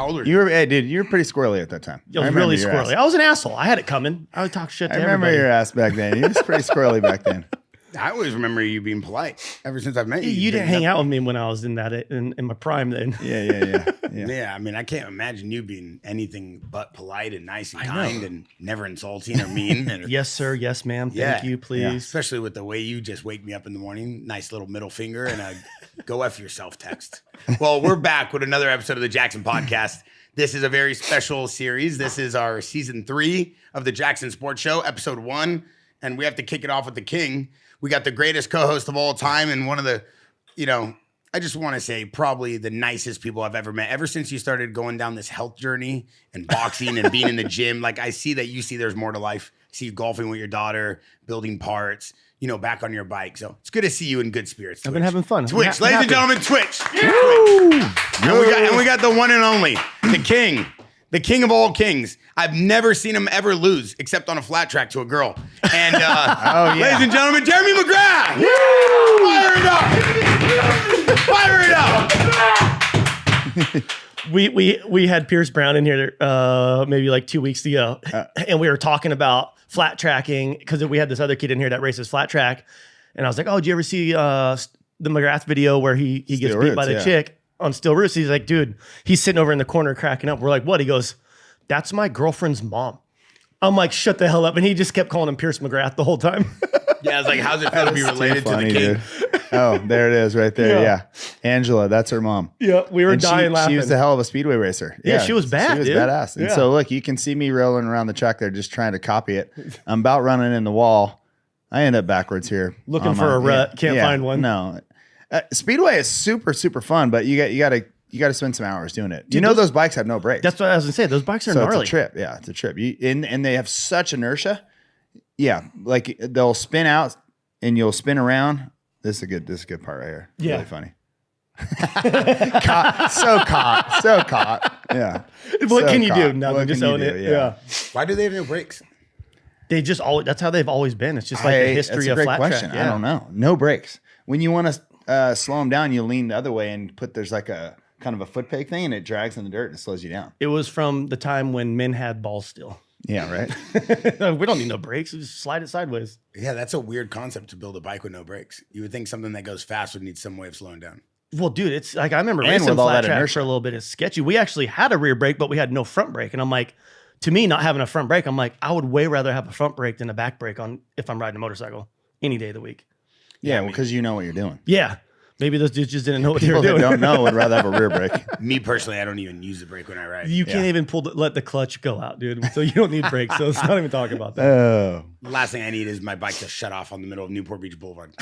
How old were you? Hey, dude, you were pretty squirrely at that time. I was really squirrely. I was an asshole. I had it coming. I would talk shit to everybody. I remember your ass back then. You was pretty squirrely back then. I always remember you being polite ever since I've met you. You didn't hang out with me when I was in my prime then. Yeah. I mean, I can't imagine you being anything but polite and nice and kind and never insulting or mean. Yes, sir. Yes, ma'am. Thank you, please. Yeah. Especially with the way you just wake me up in the morning. Nice little middle finger and a go F yourself text. Well, we're back with another episode of the Jaxxon podcast. This is a very special series. This is our season 3 of the Jaxxon Sports Show, episode 1. And we have to kick it off with the king. We got the greatest co-host of all time and one of the, I just want to say probably the nicest people I've ever met. Ever since you started going down this health journey and boxing and being in the gym, like I see that you see there's more to life. I see you golfing with your daughter, building parts, back on your bike. So it's good to see you in good spirits. Twitch. I've been having fun. Twitch, ladies and gentlemen, Twitch. Yeah. And we got the one and only, the king. The king of all kings. I've never seen him ever lose, except on a flat track to a girl. And ladies and gentlemen, Jeremy McGrath. Fire it up! We had Pierce Brown in here maybe like 2 weeks ago, and we were talking about flat tracking because we had this other kid in here that races flat track, and I was like, "Oh, did you ever see the McGrath video where he gets beat by the chick?" On Steel Roots, he's like, dude, he's sitting over in the corner cracking up. We're like, what? He goes, that's my girlfriend's mom. I'm like, shut the hell up. And he just kept calling him Pierce McGrath the whole time. Yeah, I was like, how's it feel to be related to the king? Oh, there it is right there. Yeah. Angela, that's her mom. Yeah, we were dying laughing. She was a hell of a speedway racer. Yeah, she was bad, She was badass. And so look, you can see me rolling around the track there just trying to copy it. I'm about running in the wall. I end up backwards here. Looking for a rut. Can't find one. No. Speedway is super, super fun, but you got to spend some hours doing it. Dude, those bikes have no brakes. That's what I was gonna say. Those bikes are gnarly. It's a trip. Yeah, it's a trip. And they have such inertia. Yeah, like they'll spin out and you'll spin around. This is a good part right here. Yeah, really funny. So caught. Yeah. What can you do? Nothing. Just own it. Yeah. Why do they have no brakes? They just that's how they've always been. It's just like the history of flat track. I don't know. No brakes. When you want to slow them down, you lean the other way and there's like a kind of a foot peg thing and it drags in the dirt and it slows you down. It was from the time when men had balls still. Yeah, right. We don't need no brakes. We just slide it sideways. Yeah, that's a weird concept to build a bike with no brakes. You would think something that goes fast would need some way of slowing down. Well, dude, it's like I remember racing flat track for a little bit. It's sketchy. We actually had a rear brake, but we had no front brake. And I'm like, to me, not having a front brake, I'm like, I would way rather have a front brake than a back brake if I'm riding a motorcycle any day of the week. Yeah, because you know what you're doing. Yeah. Maybe those dudes just didn't know what they were doing. People that don't know would rather have a rear brake. Me personally, I don't even use the brake when I ride. You can't even let the clutch go out, dude. So you don't need brakes. So let's not even talk about that. Oh. Last thing I need is my bike to shut off on the middle of Newport Beach Boulevard.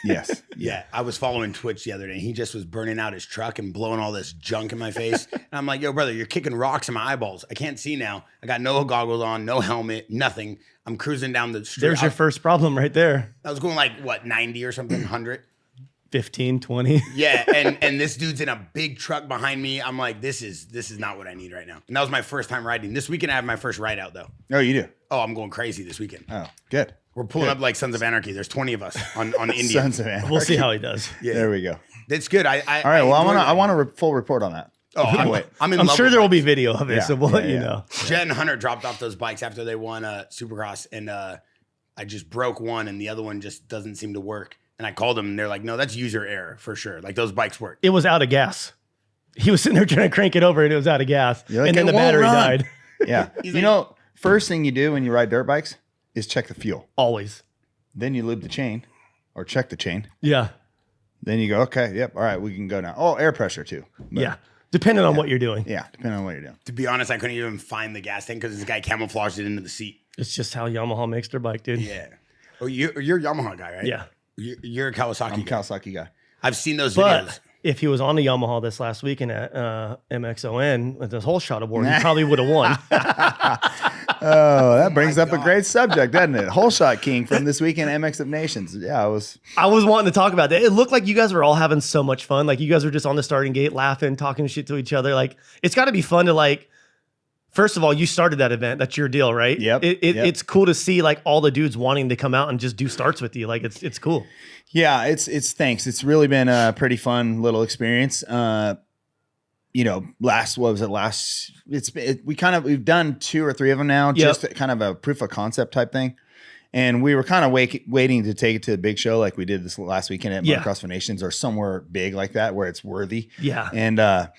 Yes. Yeah. I was following Twitch the other day. He just was burning out his truck and blowing all this junk in my face. And I'm like, yo, brother, you're kicking rocks in my eyeballs. I can't see now. I got no goggles on, no helmet, nothing. I'm cruising down the street. There's your first problem right there. I was going like, 90 or something, 100? 15, 20. Yeah, and this dude's in a big truck behind me. I'm like, this is not what I need right now. And that was my first time riding. This weekend I have my first ride out though. Oh, you do? Oh, I'm going crazy this weekend. Oh, good. We're pulling up like Sons of Anarchy. There's 20 of us on India. Sons of Anarchy. We'll see how he does. Yeah. There we go. It's good. All right. Well, I want a full report on that. Oh, I'm sure there will be video of it, so we'll let you know. Jen and Hunter dropped off those bikes after they won Supercross, and I just broke one, and the other one just doesn't seem to work. And I called them, and they're like, no, that's user error for sure. Like, those bikes work. It was out of gas. He was sitting there trying to crank it over, and it was out of gas. Like, and then the battery died. Yeah. First thing you do when you ride dirt bikes is check the fuel. Always. Then you lube the chain or check the chain. Yeah. Then you go, okay, yep, all right, we can go now. Oh, air pressure too. But, yeah. Depending on what you're doing. Yeah, depending on what you're doing. To be honest, I couldn't even find the gas tank because this guy camouflaged it into the seat. It's just how Yamaha makes their bike, dude. Yeah. Oh, you're a Yamaha guy, right? Yeah. You're a Kawasaki I'm a Kawasaki guy. I've seen those videos. If he was on the Yamaha this last weekend at MXON with this Holeshot award, he probably would have won. Oh, that brings up a great subject, doesn't it? Holeshot King from this weekend MX of Nations. Yeah, I was wanting to talk about that. It looked like you guys were all having so much fun. Like you guys were just on the starting gate laughing, talking shit to each other. Like it's got to be fun to like. First of all, you started that event. That's your deal, right? Yep. It's cool to see like all the dudes wanting to come out and just do starts with you. Like it's cool. Yeah, it's thanks. It's really been a pretty fun little experience. we've done 2 or 3 of them now, just kind of a proof of concept type thing. And we were kind of waiting to take it to a big show like we did this last weekend at Motocross for Nations or somewhere big like that where it's worthy. Yeah. And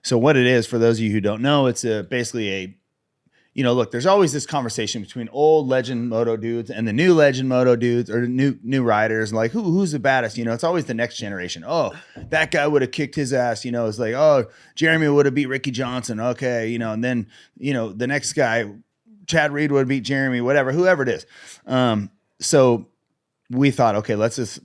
so what it is, for those of you who don't know, it's basically look, there's always this conversation between old legend moto dudes and the new legend moto dudes or new riders. Like who's the baddest? It's always the next generation. Oh, that guy would have kicked his ass. It's like, oh, Jeremy would have beat Ricky Johnson. Okay. And then, the next guy, Chad Reed would beat Jeremy, whoever it is. So we thought, okay, let's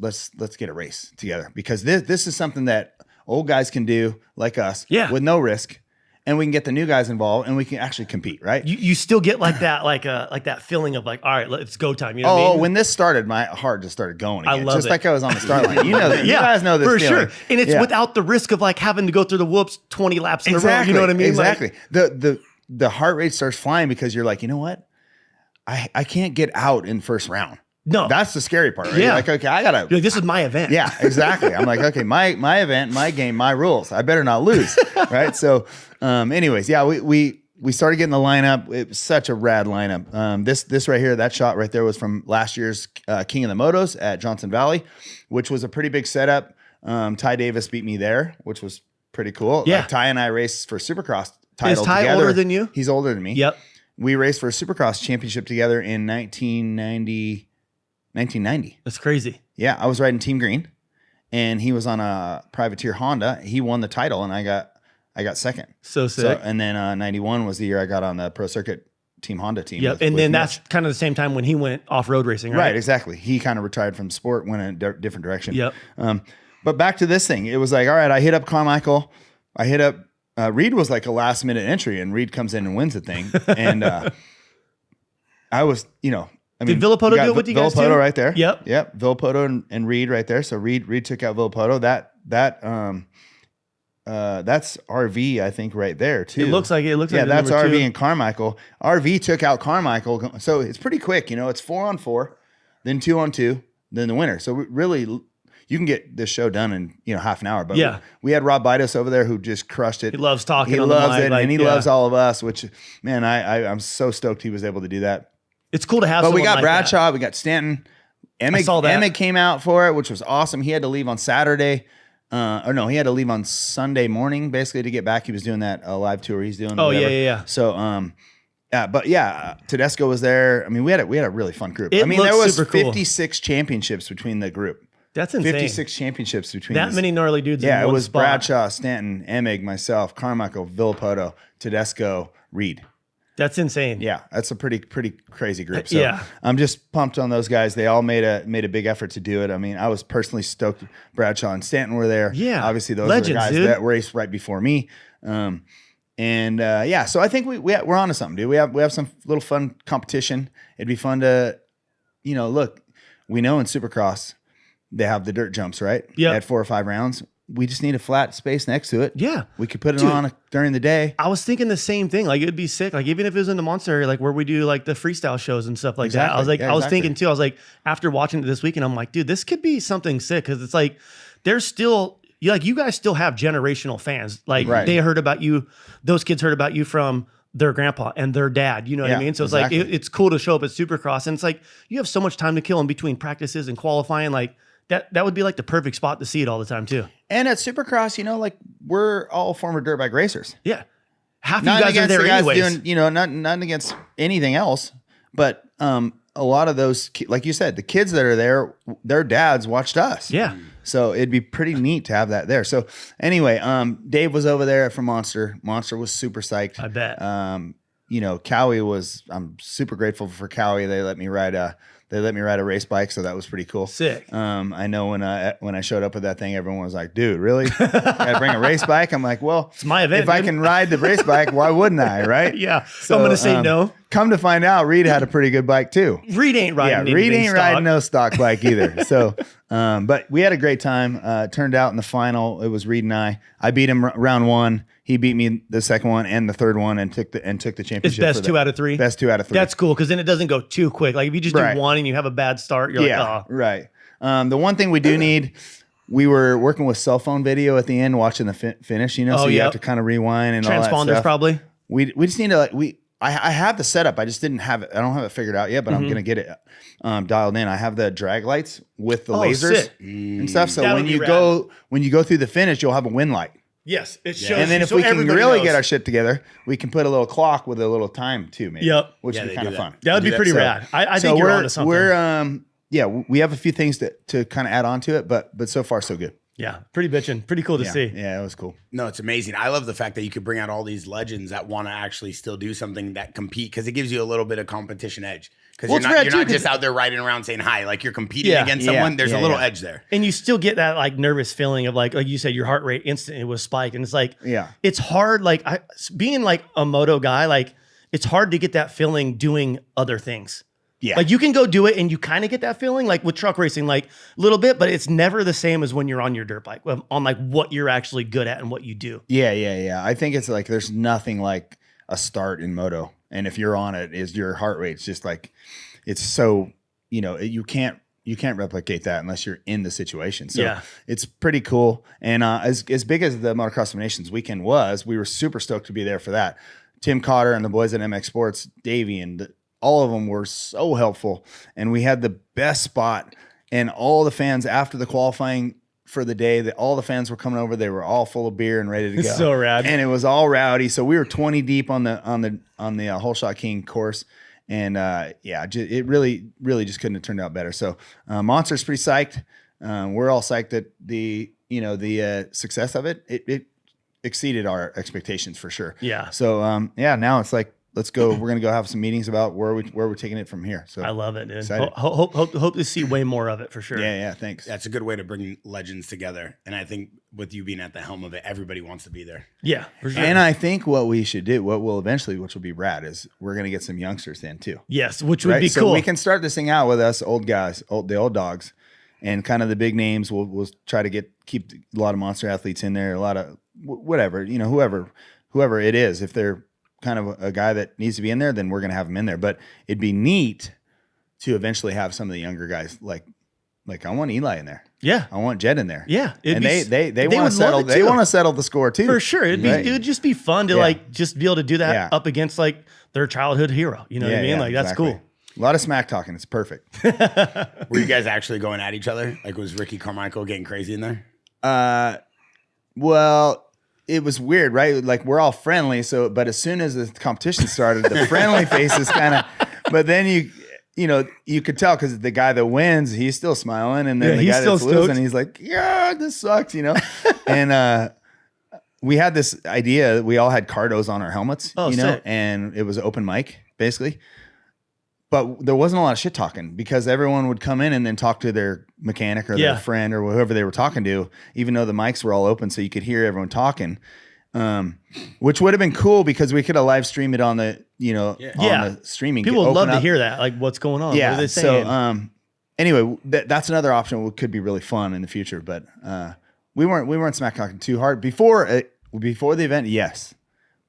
get a race together because this is something that old guys can do like us with no risk. And we can get the new guys involved, and we can actually compete, right? You still get like that, like that feeling of like, all right, it's go time. You know what I mean? When this started, my heart just started going again. I love just it. like I was on the start line. You guys know this for feeling. sure. And it's without the risk of like having to go through the whoops 20 laps in a row. You know what I mean? Exactly. Like, the heart rate starts flying because you're like, you know what? I can't get out in first round. No, that's the scary part, right? Yeah. Like, okay, I gotta. This is my event. Yeah, exactly. I'm like, okay, my event, my game, my rules. I better not lose, right? So, anyways, we started getting the lineup. It was such a rad lineup. This right here, that shot right there was from last year's King of the Motos at Johnson Valley, which was a pretty big setup. Ty Davis beat me there, which was pretty cool. Yeah, like, Ty and I raced for Supercross title Is Ty together. older than you? He's older than me. Yep. We raced for a Supercross championship together in 1990. That's crazy. Yeah, I was riding Team Green, and he was on a privateer Honda. He won the title, and I got second. So sick. And then 91 was the year I got on the Pro Circuit Team Honda team. Yep. And then that's kind of the same time when he went off-road racing, right? Right, exactly. He kind of retired from sport, went in a different direction. Yep. But back to this thing. It was like, all right, I hit up Carmichael. I hit up Reed was like a last-minute entry, and Reed comes in and wins the thing. And I was, did Villapoto do it with you guys too? Villapoto right there. Yep. Villapoto and Reed right there. So Reed took out Villapoto. That's RV, I think, right there too. It looks like that's RV 2. and Carmichael. RV took out Carmichael. So it's pretty quick. It's 4-on-4, then 2-on-2, then the winner. So really, you can get this show done in half an hour. But we had Rob Bidas over there who just crushed it. He loves talking. He on loves the mic, it, and he loves all of us. Which, man, I'm so stoked he was able to do that. It's cool to have. But we got like Bradshaw, we got Stanton. Emig came out for it, which was awesome. He had to leave on Saturday, he had to leave on Sunday morning basically to get back. He was doing that live tour he's doing. Oh yeah. So Tedesco was there. I mean, we had a really fun group. There was 56 championships between the group. That's insane. 56 championships between that many gnarly dudes. Yeah, in it was spot. Bradshaw, Stanton, Emig, myself, Carmichael, Villapoto, Tedesco, Reed. That's insane. Yeah, that's a pretty crazy group. So I'm just pumped on those guys. They all made a big effort to do it. I mean, I was personally stoked. Bradshaw and Stanton were there. Yeah, obviously those legends, are the guys dude. that raced right before me. So I think we're onto something, dude. We have some little fun competition. It'd be fun to, look. We know in Supercross they have the dirt jumps, right? Yeah, at 4 or 5 rounds. We just need a flat space next to it. Yeah. We could put it on during the day. I was thinking the same thing. Like, it'd be sick. Like, even if it was in the Monster area, like where we do like the freestyle shows and stuff like that. I was like, I was thinking too, I was like, after watching it this weekend, I'm like, dude, this could be something sick. Cause it's like, there's still, you guys still have generational fans. Like they heard about you. Those kids heard about you from their grandpa and their dad. You know what I mean? So it's like, it's cool to show up at Supercross. And it's like, you have so much time to kill in between practices and qualifying. Like, that would be like the perfect spot to see it all the time too. And at Supercross, like we're all former dirt bike racers. Yeah. Half of you guys are there anyways. Doing, not against anything else, but a lot of those, like you said, the kids that are there, their dads watched us. Yeah. So it'd be pretty neat to have that there. So anyway, Dave was over there for Monster. Monster was super psyched. I bet. Cowie was, I'm super grateful for Cowie. They let me ride a race bike, so that was pretty cool. Sick. I know when I showed up with that thing, everyone was like, "Dude, really? Gotta bring a race bike?" I'm like, "Well, it's my event. If I can ride the race bike, why wouldn't I?" Right? Yeah. So I'm gonna say no. Come to find out, Reed had a pretty good bike too. Reed ain't riding. Yeah, Reed ain't riding no stock bike either. So, but we had a great time. Turned out in the final, it was Reed and I. I beat him round 1. He beat me the second one and the third one and took the championship. It's best 2 out of 3. Best 2 out of 3. That's cool because then it doesn't go too quick. Like if you just do one and you have a bad start, you're like, oh. Right. The one thing we do need, we were working with cell phone video at the end, watching the finish, you know, so you have to kind of rewind and all that Transponders stuff. probably. We just need to I have the setup. I just didn't have it. I don't have it figured out yet, but I'm going to get it dialed in. I have the drag lights with the lasers and stuff. So when you go through the finish, you'll have a win light. Yes, it shows. And then if we can really get our shit together, we can put a little clock with a little time too, maybe. Yep. Which would be kind of fun. That would be pretty rad. I think you're onto something. We have a few things to kind of add on to it, but so far so good. Yeah, pretty bitchin'. Pretty cool to see. Yeah, it was cool. No, it's amazing. I love the fact that you could bring out all these legends that want to actually still do something that compete, because it gives you a little bit of competition edge. Because you're not just out there riding around saying hi, like you're competing against someone. There's a little edge there. And you still get that like nervous feeling of like you said, your heart rate instantly was spiked. And it's like, it's hard. Like being like a moto guy, like it's hard to get that feeling doing other things. Yeah. Like you can go do it and you kind of get that feeling like with truck racing, like a little bit, but it's never the same as when you're on your dirt bike on like what you're actually good at and what you do. Yeah. I think it's like, there's nothing like a start in moto. And if you're on it, is your heart rate's just like, it's so, you know, you can't replicate that unless you're in the situation. So it's pretty cool. And as big as the Motocross of Nations weekend was, we were super stoked to be there for that. Tim Cotter and the boys at MX Sports, Davey, and all of them were so helpful. And we had the best spot. And all the fans after the qualifying for the day, that all the fans were coming over. They were all full of beer and ready to go. So rad. And it was all rowdy. So we were 20 deep on the Holeshot King course. And it really just couldn't have turned out better. So Monster's pretty psyched. We're all psyched that the success of it. It exceeded our expectations for sure. Yeah. So now it's like, let's go. We're gonna go have some meetings about where we're taking it from here. So I love it, dude. Hope to see way more of it for sure. Yeah. Thanks. That's a good way to bring legends together. And I think with you being at the helm of it, everybody wants to be there. Yeah, for sure. And I think what we should do, which will be rad, is we're gonna get some youngsters in too. Yes, which would be so cool. We can start this thing out with us old guys, the old dogs, and kind of the big names. We'll try to keep a lot of monster athletes in there, a lot of whatever, you know, whoever it is. If they're kind of a guy that needs to be in there, then we're going to have him in there. But it'd be neat to eventually have some of the younger guys, like I want Eli in there. Yeah. I want Jed in there. Yeah. And they want to settle. They want to settle the score too. For sure. It would just be fun to like just be able to do that up against like their childhood hero. You know what I mean? Like that's cool. A lot of smack talking. It's perfect. Were you guys actually going at each other? Like was Ricky Carmichael getting crazy in there? Well, it was weird, right? Like we're all friendly. So, but as soon as the competition started, the friendly faces kind of, but then you could tell because the guy that wins, he's still smiling. And then the guy that's losing, he's like, yeah, this sucks, you know? And, we had this idea. We all had Cardos on our helmets, sick. And it was an open mic basically. But there wasn't a lot of shit talking because everyone would come in and then talk to their mechanic or their friend or whoever they were talking to, even though the mics were all open, so you could hear everyone talking, which would have been cool because we could have live streamed it on the, on the streaming. People would love to hear that, like what's going on. Yeah. What are they saying? So anyway, that's another option. That could be really fun in the future, but we weren't smack talking too hard before the event. Yes.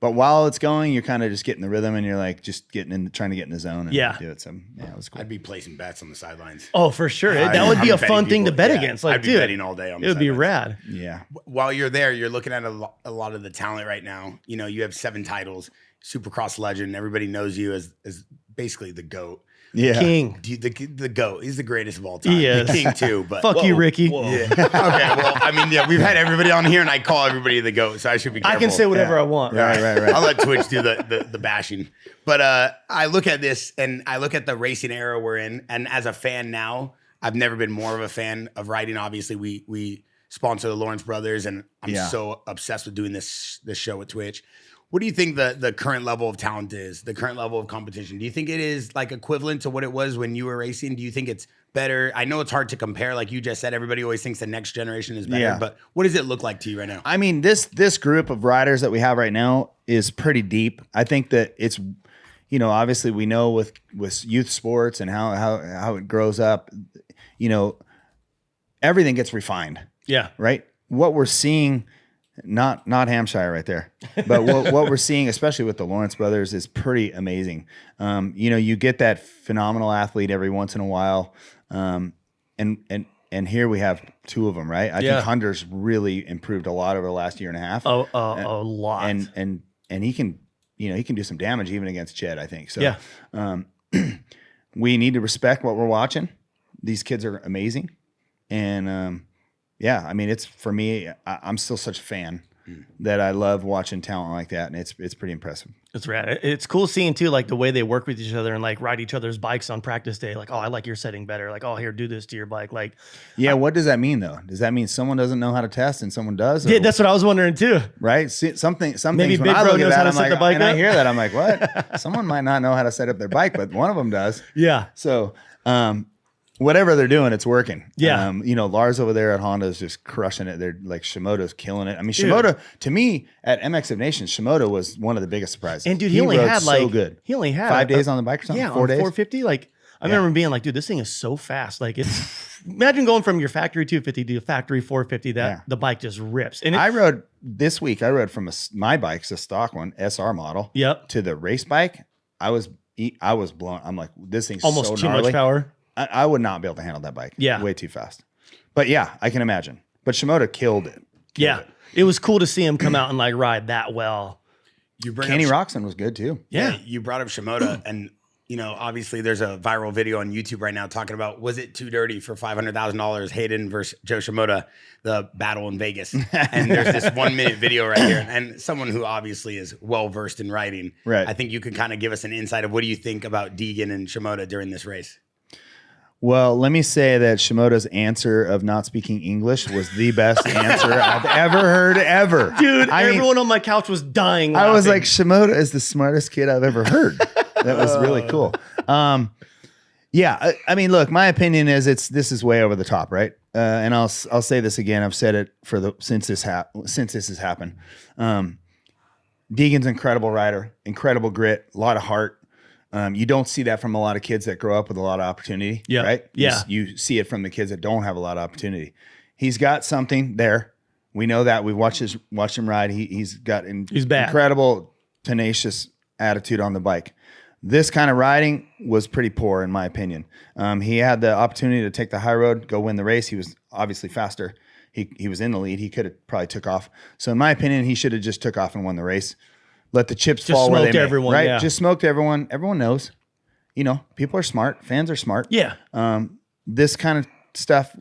But while it's going, you're kind of just getting the rhythm and you're like just trying to get in the zone and do it. So it was cool. I'd be placing bets on the sidelines. Oh, for sure. That would be a fun thing to bet against. Like, I'd be betting all day on the it would be sidelines. rad. Yeah. While you're there, you're looking at a lot of the talent right now. You know, you have 7 titles, Supercross legend. Everybody knows you as basically the GOAT. Yeah. King. The GOAT. He's the greatest of all time. He is. The King too. But Fuck you, Ricky. Yeah. Okay. Well, I mean, we've had everybody on here and I call everybody the GOAT, so I should be careful. I can say whatever I want. Right. I'll let Twitch do the bashing. But I look at this and I look at the racing era we're in, and as a fan now, I've never been more of a fan of riding. Obviously, we sponsor the Lawrence brothers, and I'm so obsessed with doing this show with Twitch. What do you think the current level of talent is, the current level of competition? Do you think it is like equivalent to what it was when you were racing? Do you think it's better? I know it's hard to compare. Like you just said, everybody always thinks the next generation is better, but what does it look like to you right now? I mean, this group of riders that we have right now is pretty deep. I think that it's, obviously we know with youth sports and how it grows up, everything gets refined. Yeah. Right. What we're seeing, not Hampshire right there, but what we're seeing, especially with the Lawrence brothers, is pretty amazing. You get that phenomenal athlete every once in a while. And and here we have two of them, right? I Yeah. think Hunter's really improved a lot over the last year and a half. A lot. And he can, he can do some damage even against Jed, I think. So Yeah. We need to respect what we're watching. These kids are amazing. And yeah, I mean, it's for me, I'm still such a fan that I love watching talent like that. And it's pretty impressive. It's rad. It's cool seeing too, like the way they work with each other and like ride each other's bikes on practice day. Like, oh, I like your setting better. Like, oh, here, do this to your bike. Like, yeah. What does that mean though? Does that mean someone doesn't know how to test and someone does? Yeah, that's what I was wondering too. Right. See, some things Maybe when Big I Bro look at knows that, how to I'm set like, the bike and I up. hear that, I'm like, what? Someone might not know how to set up their bike, but one of them does. Yeah. So, whatever they're doing, it's working. Yeah. Lars over there at Honda is just crushing it. They're like, Shimoda's killing it. I mean, Shimoda, to me, at MX of Nations, Shimoda was one of the biggest surprises. And dude, he only rode had like, so good. he only had 5 days on the bike or something? Yeah, 4 on days? 450. Like, I remember being like, dude, this thing is so fast. Like, it's, imagine going from your factory 250 to a factory 450, that the bike just rips. And I rode this week, from my bike's a stock one, SR model, to the race bike. I was blown. I'm like, this thing's almost so too gnarly. much power. I would not be able to handle that bike. Yeah. Way too fast. But yeah, I can imagine. But Shimoda killed it. It was cool to see him come out and like ride that well. Kenny Roxon was good too. Yeah. You brought up Shimoda, and obviously there's a viral video on YouTube right now talking about, was it too dirty for $500,000, Hayden versus Joe Shimoda, the battle in Vegas. And there's this 1 minute video right here. And someone who obviously is well versed in riding, right? I think you could kind of give us an insight of what do you think about Degan and Shimoda during this race? Well, let me say that Shimoda's answer of not speaking English was the best answer I've ever heard, ever. Dude, everyone on my couch was dying laughing. I was like, Shimoda is the smartest kid I've ever heard. That was really cool. Yeah, I mean, look, my opinion is this is way over the top, right? And I'll say this again. I've said it since this has happened. Deegan's an incredible rider, incredible grit, a lot of heart. You don't see that from a lot of kids that grow up with a lot of opportunity, right? Yeah. You see it from the kids that don't have a lot of opportunity. He's got something there. We know that. We watched him ride. He's got incredible, tenacious attitude on the bike. This kind of riding was pretty poor, in my opinion. He had the opportunity to take the high road, go win the race. He was obviously faster. He was in the lead. He could have probably took off. So in my opinion, he should have just took off and won the race. Let the chips fall where they may, everyone, right? Yeah. Just smoked everyone. Everyone knows. People are smart. Fans are smart. Yeah. This kind of stuff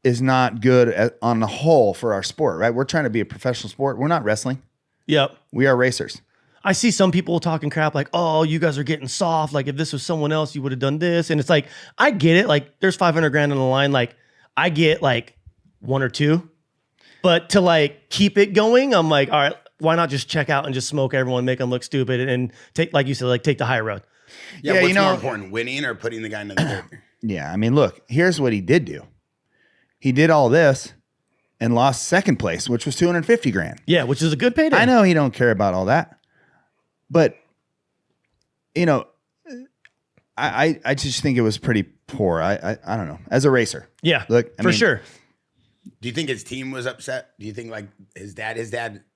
is not good on the whole for our sport, right? We're trying to be a professional sport. We're not wrestling. Yep. We are racers. I see some people talking crap like, oh, you guys are getting soft. Like, if this was someone else, you would have done this. And it's like, I get it. Like, there's 500 grand on the line. Like, I get like 1 or 2. But to like keep it going, I'm like, all right, why not just check out and just smoke everyone, make them look stupid, and take, like you said, like take the high road. Yeah, what's more important, winning or putting the guy in the dirt? Yeah, I mean, look, here's what he did do. He did all this and lost second place, which was 250 grand. Yeah, which is a good payday. I know he don't care about all that, but I just think it was pretty poor. I don't know. As a racer, yeah, look, for sure. Do you think his team was upset? Do you think like his dad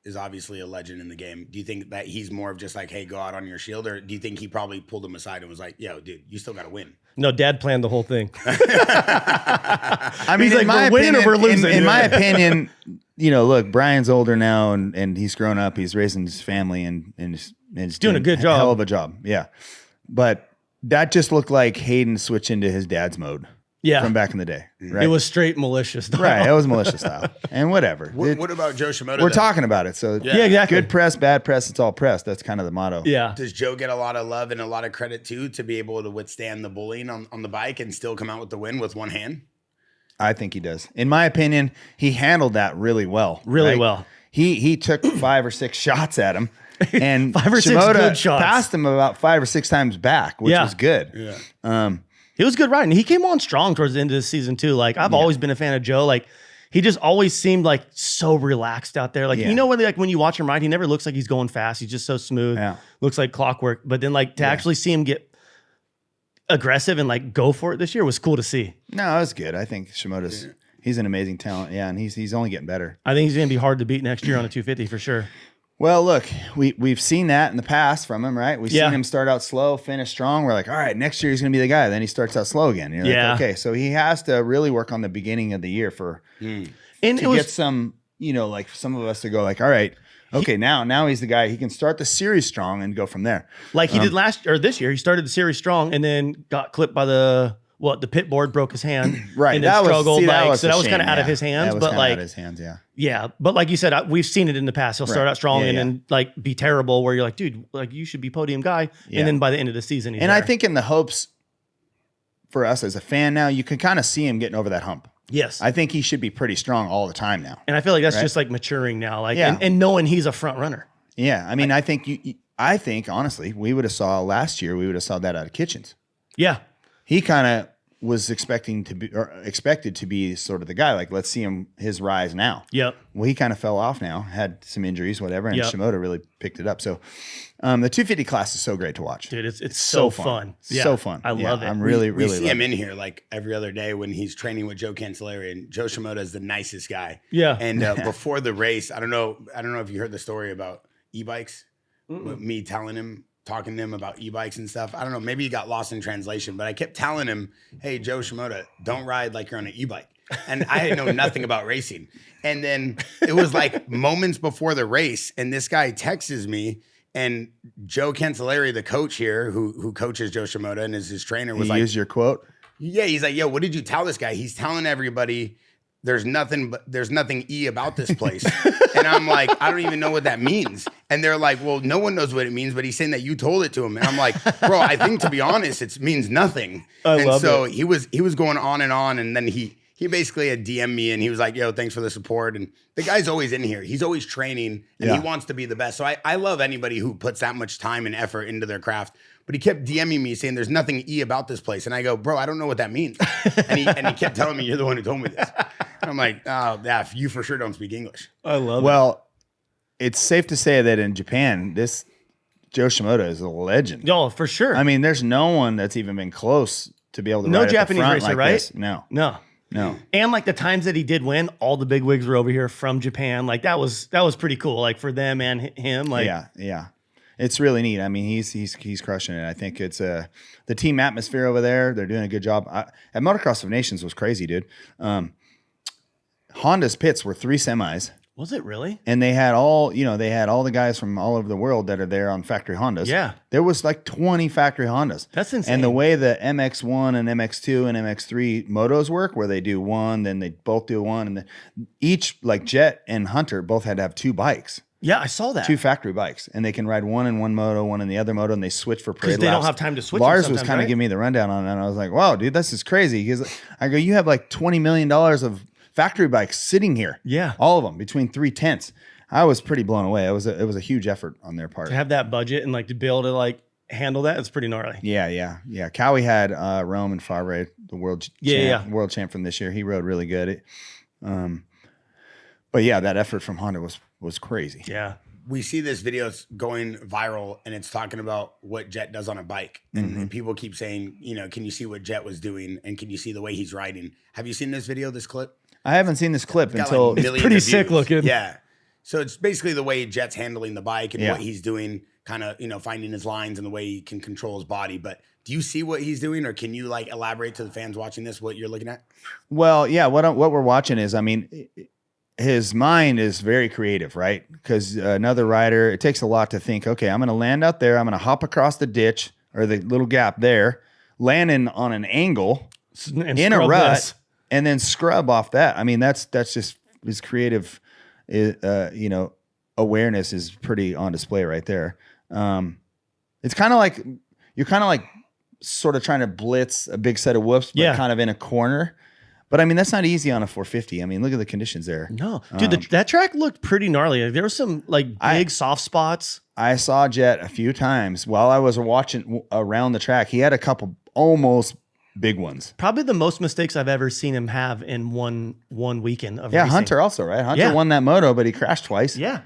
is obviously a legend in the game. Do you think that he's more of just like, hey, go out on your shield? Or do you think he probably pulled him aside and was like, yo, dude, you still got to win? No, dad planned the whole thing. I mean, he's like, we're winning or we're losing. In my opinion, look, Brian's older now and he's grown up. He's raising his family and he's doing a good job. Hell of a job. Yeah. But that just looked like Hayden switched into his dad's mode. Yeah, from back in the day, right? It was straight malicious style. Right, it was malicious style, and whatever. What about Joe Shimoda? We're talking about it, so yeah, exactly. Good press, bad press, it's all press. That's kind of the motto. Yeah. Does Joe get a lot of love and a lot of credit too to be able to withstand the bullying on the bike and still come out with the win with one hand? I think he does. In my opinion, he handled that really well. Really well. He took 5 or 6 shots at him, and 5 or 6 Shimoda good shots. passed him about 5 or 6 times back, which was good. Yeah. It was good riding. He came on strong towards the end of the season too. Like, I've always been a fan of Joe. Like, he just always seemed like so relaxed out there. Like, when you watch him ride, he never looks like he's going fast. He's just so smooth. Yeah. Looks like clockwork. But then like to actually see him get aggressive and like go for it this year was cool to see. No, it was good. I think Shimoda's he's an amazing talent. Yeah, and he's only getting better. I think he's gonna be hard to beat next year on a 250 for sure. Well, look, we've seen that in the past from him, right? We've Yeah. seen him start out slow, finish strong. We're like, all right, next year he's going to be the guy. Then he starts out slow again. You're Yeah. like, okay, so he has to really work on the beginning of the year And to get some, like some of us to go like, all right, okay, now he's the guy. He can start the series strong and go from there. like he did this year. He started the series strong and then got clipped by the pit board, broke his hand. Right. And then struggled. That was kind of out of yeah. his hands. That was But kinda like, out of his hands, yeah. yeah. But like you said, we've seen it in the past. He'll start out strong Yeah, and yeah. then like be terrible where you're like, dude, like you should be podium guy. Yeah. And then by the end of the season, he's And there. I think in the hopes for us as a fan now, you can kind of see him getting over that hump. yes. I think he should be pretty strong all the time now. And I feel like that's Right? just like maturing now, like Yeah. and knowing he's a front runner. Yeah, I mean, I think honestly, we would have saw last year. We would have saw that out of Kitchens. Yeah. He kind of was expected to be sort of the guy. Like, let's see his rise now. Yep. Well, he kind of fell off now, had some injuries, whatever, and Yep. Shimoda really picked it up. So, the 250 class is so great to watch. Dude, it's so fun. Yeah. So fun. I love it. I'm really, We really see him loving in here like every other day when he's training with Joe Cancelleri, and Joe Shimoda is the nicest guy. Yeah. And before the race, I don't know if you heard the story about e-bikes. With me talking to him about e-bikes and stuff. I don't know, maybe he got lost in translation, but I kept telling him, hey, Joe Shimoda, don't ride like you're on an e-bike. And I know nothing about racing. And then it was like moments before the race, and this guy texts me, and Joe Cancelleri, the coach here, who coaches Joe Shimoda and is his trainer, was He like, used your quote. yeah, he's like, yo, what did you tell this guy? He's telling everybody there's nothing E about this place. And I'm like, I don't even know what that means. And they're like, well, no one knows what it means, but he's saying that you told it to him. And I'm like, bro, I think to be honest, it means nothing. He was going on, and then he basically had DM'd me, and he was like, yo, thanks for the support. And the guy's always in here. He's always training, and he wants to be the best. So I love anybody who puts that much time and effort into their craft. But he kept DMing me saying there's nothing E about this place. And I go, bro, I don't know what that means. And he kept telling me, you're the one who told me this. And I'm like, oh, yeah, you for sure don't speak English. I love it. Well, it's safe to say that in Japan, this Joe Shimoda is a legend. No, for sure. I mean, there's no one that's even been close to be able to No ride at the Japanese front racer, like right? this. No. No. And like the times that he did win, all the big wigs were over here from Japan. Like that was pretty cool. Like for them and him. Like yeah. It's really neat. I mean, he's crushing it. I think it's the team atmosphere over there. They're doing a good job. At Motocross of Nations was crazy, dude. Honda's pits were 3 semis. Was it really? And they had all the guys from all over the world that are there on factory Hondas. Yeah. There was like 20 factory Hondas. That's insane. And the way the MX1 and MX2 and MX3 motos work, where they do one, then they both do one, and then each, like Jet and Hunter, both had to have 2 bikes. Yeah, I saw that. 2 factory bikes, and they can ride one in one moto, one in the other moto, and they switch for parade laps. Because they don't have time to switch. Lars was kind of giving me the rundown on it, and I was like, wow, dude, this is crazy. I go, you have like $20 million of factory bikes sitting here. Yeah. All of them between 3 tents. I was pretty blown away. It was a huge effort on their part. To have that budget and like to be able to like handle that, it's pretty gnarly. Yeah. Cowie had Rome and Favre, the world world champ from this year. He rode really good. But yeah, that effort from Honda was crazy. Yeah. We see this video going viral, and it's talking about what Jet does on a bike. And people keep saying, can you see what Jet was doing? And can you see the way he's riding? Have you seen this video, this clip? I haven't seen this clip Got until like millions pretty of sick views. looking. Yeah. So it's basically the way Jet's handling the bike and Yeah. what he's doing, kind of, finding his lines and the way he can control his body. But do you see what he's doing, or can you like elaborate to the fans watching this what you're looking at? Well, yeah, what we're watching is, I mean, his mind is very creative, right? Because another rider, it takes a lot to think, okay, I'm going to land out there. I'm going to hop across the ditch or the little gap there, landing on an angle And in a scrub rut, this. and then scrub off that. I mean, that's just his creative, awareness is pretty on display right there. It's kind of like, you're kind of like sort of trying to blitz a big set of whoops, but kind of in a corner. But I mean, that's not easy on a 450. I mean, look at the conditions there. No, dude, that track looked pretty gnarly. There were some like big soft spots. I saw Jet a few times while I was watching around the track. He had a couple almost big ones. Probably the most mistakes I've ever seen him have in one weekend of racing. Hunter also, right? Hunter won that moto, but he crashed twice. Yeah.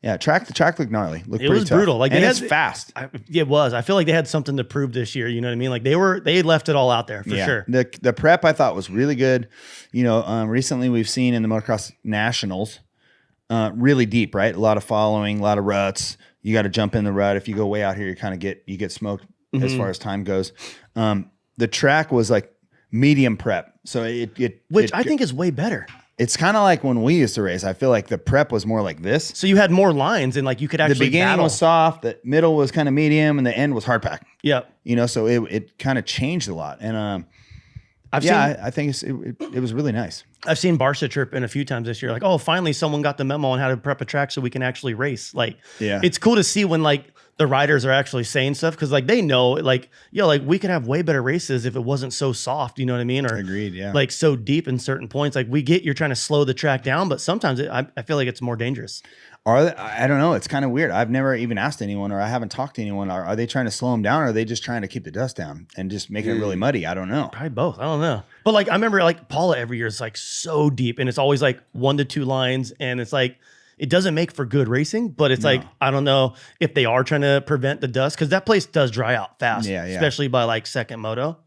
Yeah, the track looked gnarly. It was brutal. Like, and it's fast. It was. I feel like they had something to prove this year. You know what I mean? Like they left it all out there for sure. The prep I thought was really good. Recently we've seen in the Motocross Nationals, really deep, right? A lot of following, a lot of ruts. You got to jump in the rut. If you go way out here, you get smoked as far as time goes. The track was like medium prep, so which I think is way better. It's kind of like when we used to race. I feel like the prep was more like this. So you had more lines, and like you could actually the beginning battle. was soft, the middle was kind of medium, and the end was hard pack. Yeah, so it kind of changed a lot. And I think it was really nice. I've seen Barsha chirp in a few times this year, like, oh, finally someone got the memo on how to prep a track so we can actually race. Like, it's cool to see when like the riders are actually saying stuff, because like they know, like, like we could have way better races if it wasn't so soft. You know what I mean? Or agreed, yeah. Like so deep in certain points. Like we get you're trying to slow the track down, but sometimes I feel like it's more dangerous. I don't know. It's kind of weird. I've never even asked anyone, or I haven't talked to anyone. Are they trying to slow them down, or are they just trying to keep the dust down and just making it really muddy? I don't know. Probably both. I don't know. But like I remember like Paula every year is like so deep, and it's always like 1 to 2 lines, and it's like it doesn't make for good racing, but it's like I don't know if they are trying to prevent the dust, because that place does dry out fast, especially by like second moto.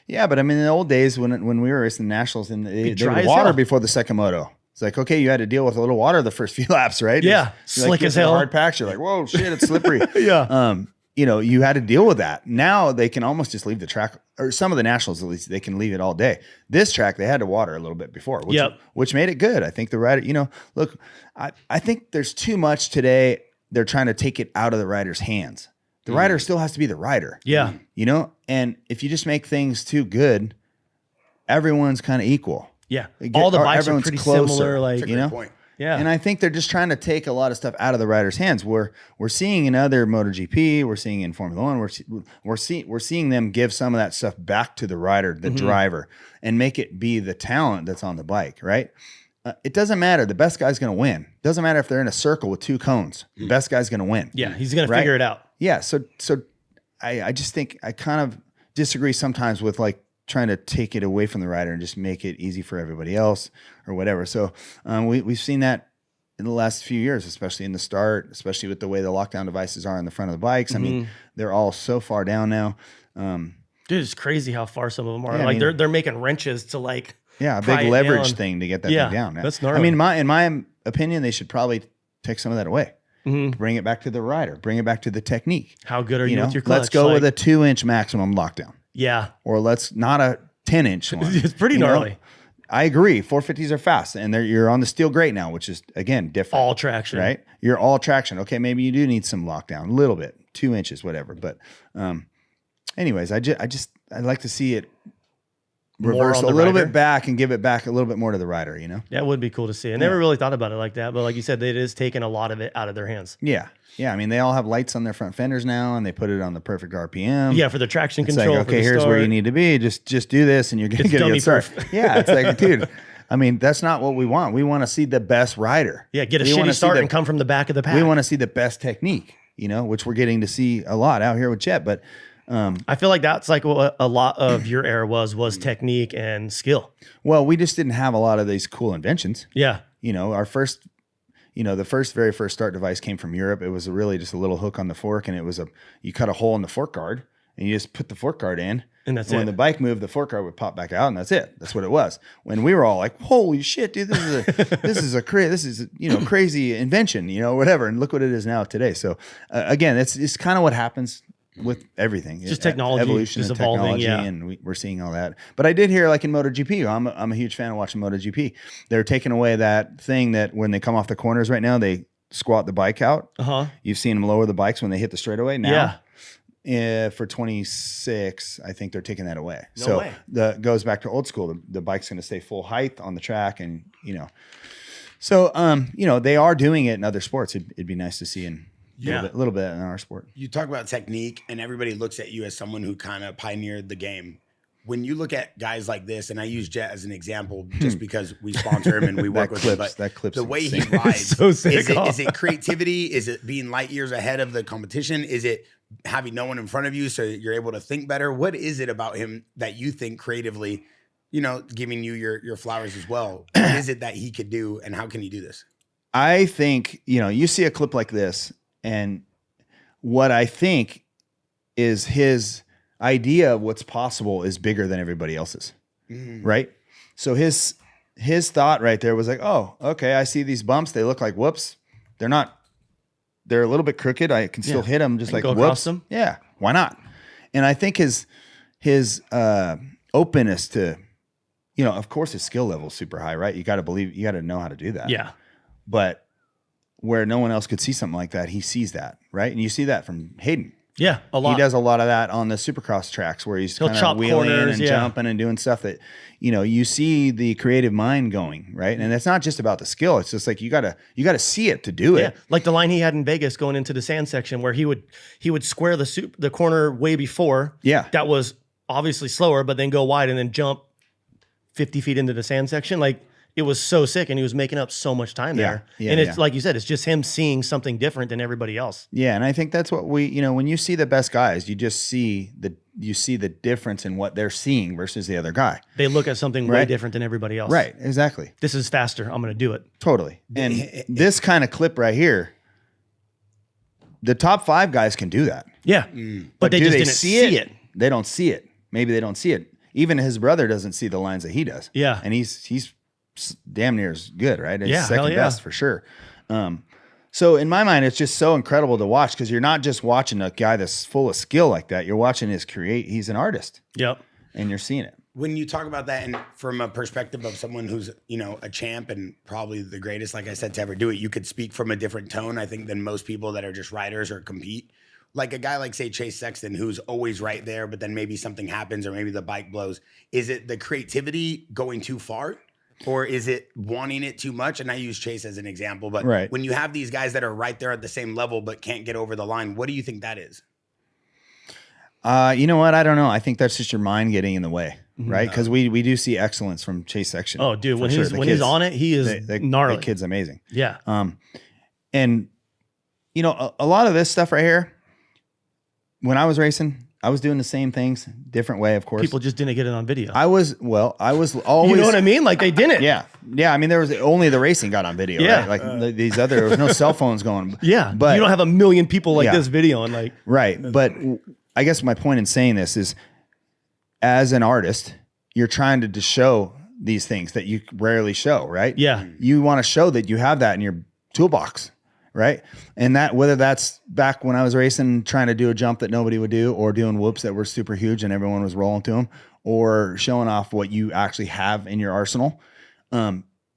Yeah, but I mean in the old days when we were racing nationals, and there was water before the second moto. It's like, okay, you had to deal with a little water the first few laps, right? Yeah, slick as hell. Hard packs. You're like, whoa, shit, it's slippery. Yeah. You had to deal with that. Now they can almost just leave the track, or some of the nationals at least, they can leave it all day. This track, they had to water a little bit before, which made it good. I think the rider, look, I think there's too much today. They're trying to take it out of the rider's hands. The rider still has to be the rider. Yeah. And if you just make things too good, everyone's kind of equal. Yeah, all the bikes are pretty closer, similar. Like, point. Yeah, and I think they're just trying to take a lot of stuff out of the rider's hands. We're seeing in other MotoGP, we're seeing in Formula One, we're seeing them give some of that stuff back to the rider, the driver, and make it be the talent that's on the bike. Right? It doesn't matter. The best guy's going to win. Doesn't matter if they're in a circle with 2 cones. The best guy's going to win. Yeah, he's going to figure it out. Yeah. So I just think I kind of disagree sometimes with like trying to take it away from the rider and just make it easy for everybody else or whatever. So we've seen that in the last few years, especially in the start, especially with the way the lockdown devices are in the front of the bikes. I mean, they're all so far down now. Dude, it's crazy how far some of them are. Yeah, they're making wrenches to like a big leverage thing to get that thing down. That's gnarly. I mean, in my opinion, they should probably take some of that away. Bring it back to the rider. Bring it back to the technique. How good are you with your clutch? Let's go with a 2-inch maximum lockdown. Yeah. Or let's not a 10-inch one. It's pretty gnarly. I agree. 450s are fast, and you're on the steel grate now, which is, again, different. All traction. Right? You're all traction. Okay, maybe you do need some lockdown, a little bit, 2 inches, whatever. But anyways, I'd like to see it reverse a little bit back and give it back a little bit more to the rider, That would be cool to see. I never really thought about it like that, but like you said, it is taking a lot of it out of their hands. Yeah. Yeah, I mean, they all have lights on their front fenders now, and they put it on the perfect RPM. Yeah, for the traction control. Like, okay, here's where you need to be. Just do this, and you're going to get it started. Yeah, it's like, dude, I mean, that's not what we want. We want to see the best rider. Yeah, get a shitty start and come from the back of the pack. We want to see the best technique, which we're getting to see a lot out here with Chet. But I feel like that's like what a lot of your era was technique and skill. Well, we just didn't have a lot of these cool inventions. Yeah. Our first... the very first start device came from Europe. It was really just a little hook on the fork, and it was you cut a hole in the fork guard, and you just put the fork guard in. And that's it. When the bike moved, the fork guard would pop back out, and that's it. That's what it was. When we were all like, "Holy shit, dude! This is a crazy invention, whatever." And look what it is now today. So again, it's kind of what happens with everything. Just technology, evolution, just and evolving, technology, and we're seeing all that. But I did hear, like in MotoGP, I'm a huge fan of watching MotoGP. They're taking away that thing that when they come off the corners right now, they squat the bike out. You've seen them lower the bikes when they hit the straightaway. Now, for 26, I think they're taking that away. No way. Goes back to old school. The bike's going to stay full height on the track, and so they are doing it in other sports. It'd be nice to see a little bit in our sport. You talk about technique, and everybody looks at you as someone who kind of pioneered the game. When you look at guys like this, and I use Jet as an example just because we sponsor him and we work with him, but the way he rides, so sick. Is it creativity? Is it being light years ahead of the competition? Is it having no one in front of you so you're able to think better? What is it about him that you think creatively, giving you your flowers as well? What is it that he could do, and how can he do this? I think, you see a clip like this, and what I think is his idea of what's possible is bigger than everybody else's, right? So his his thought right there was like, oh, okay, I see these bumps. They look like whoops. They're a little bit crooked. I can still hit them just like go whoops. across them. Yeah, why not? And I think his openness to, of course his skill level is super high, right? You got to know how to do that. Yeah. But where no one else could see something like that, he sees that, right? And you see that from Hayden. Yeah, a lot. He does a lot of that on the Supercross tracks where he'll kind of wheeling and jumping and doing stuff that, you see the creative mind going, right? And it's not just about the skill. It's just like you gotta see it to do it. Yeah, like the line he had in Vegas going into the sand section where he would square the corner way before. Yeah. That was obviously slower, but then go wide and then jump 50 feet into the sand section. Like, it was so sick, and he was making up so much time there. Yeah, and it's like you said, it's just him seeing something different than everybody else. Yeah, and I think that's what when you see the best guys, you just see the difference in what they're seeing versus the other guy. They look at something way different than everybody else. Right, exactly. This is faster. I'm going to do it. Totally. And this kind of clip right here, the top 5 guys can do that. Yeah, but they just didn't see it. They don't see it. Maybe they don't see it. Even his brother doesn't see the lines that he does. Yeah, and he's damn near as good, right? It's second yeah. best for sure. So in my mind, it's just so incredible to watch because you're not just watching a guy that's full of skill like that. You're watching he's an artist. Yep. And you're seeing it. When you talk about that, and from a perspective of someone who's, a champ and probably the greatest, like I said, to ever do it, you could speak from a different tone, I think, than most people that are just riders or compete. Like a guy like, say, Chase Sexton, who's always right there, but then maybe something happens or maybe the bike blows. Is it the creativity going too far? Or is it wanting it too much? And I use Chase as an example, but when you have these guys that are right there at the same level but can't get over the line, what do you think that is? You know what? I don't know. I think that's just your mind getting in the way, right? Because we do see excellence from Chase Sexton. Oh, dude, when he's on it, he is gnarly. The kid's amazing. Yeah. And a lot of this stuff right here, when I was racing, I was doing the same things, different way, of course. People just didn't get it on video. I was always. You know what I mean? Like they didn't. Yeah. I mean, there was only the racing got on video. Yeah. Right? Like these other, there was no cell phones going. Yeah, but you don't have a million people like this video and like. Right, but I guess my point in saying this is, as an artist, you're trying to show these things that you rarely show. Right. Yeah. You want to show that you have that in your toolbox. Right. And that, whether that's back when I was racing, trying to do a jump that nobody would do, or doing whoops that were super huge and everyone was rolling to them, or showing off what you actually have in your arsenal.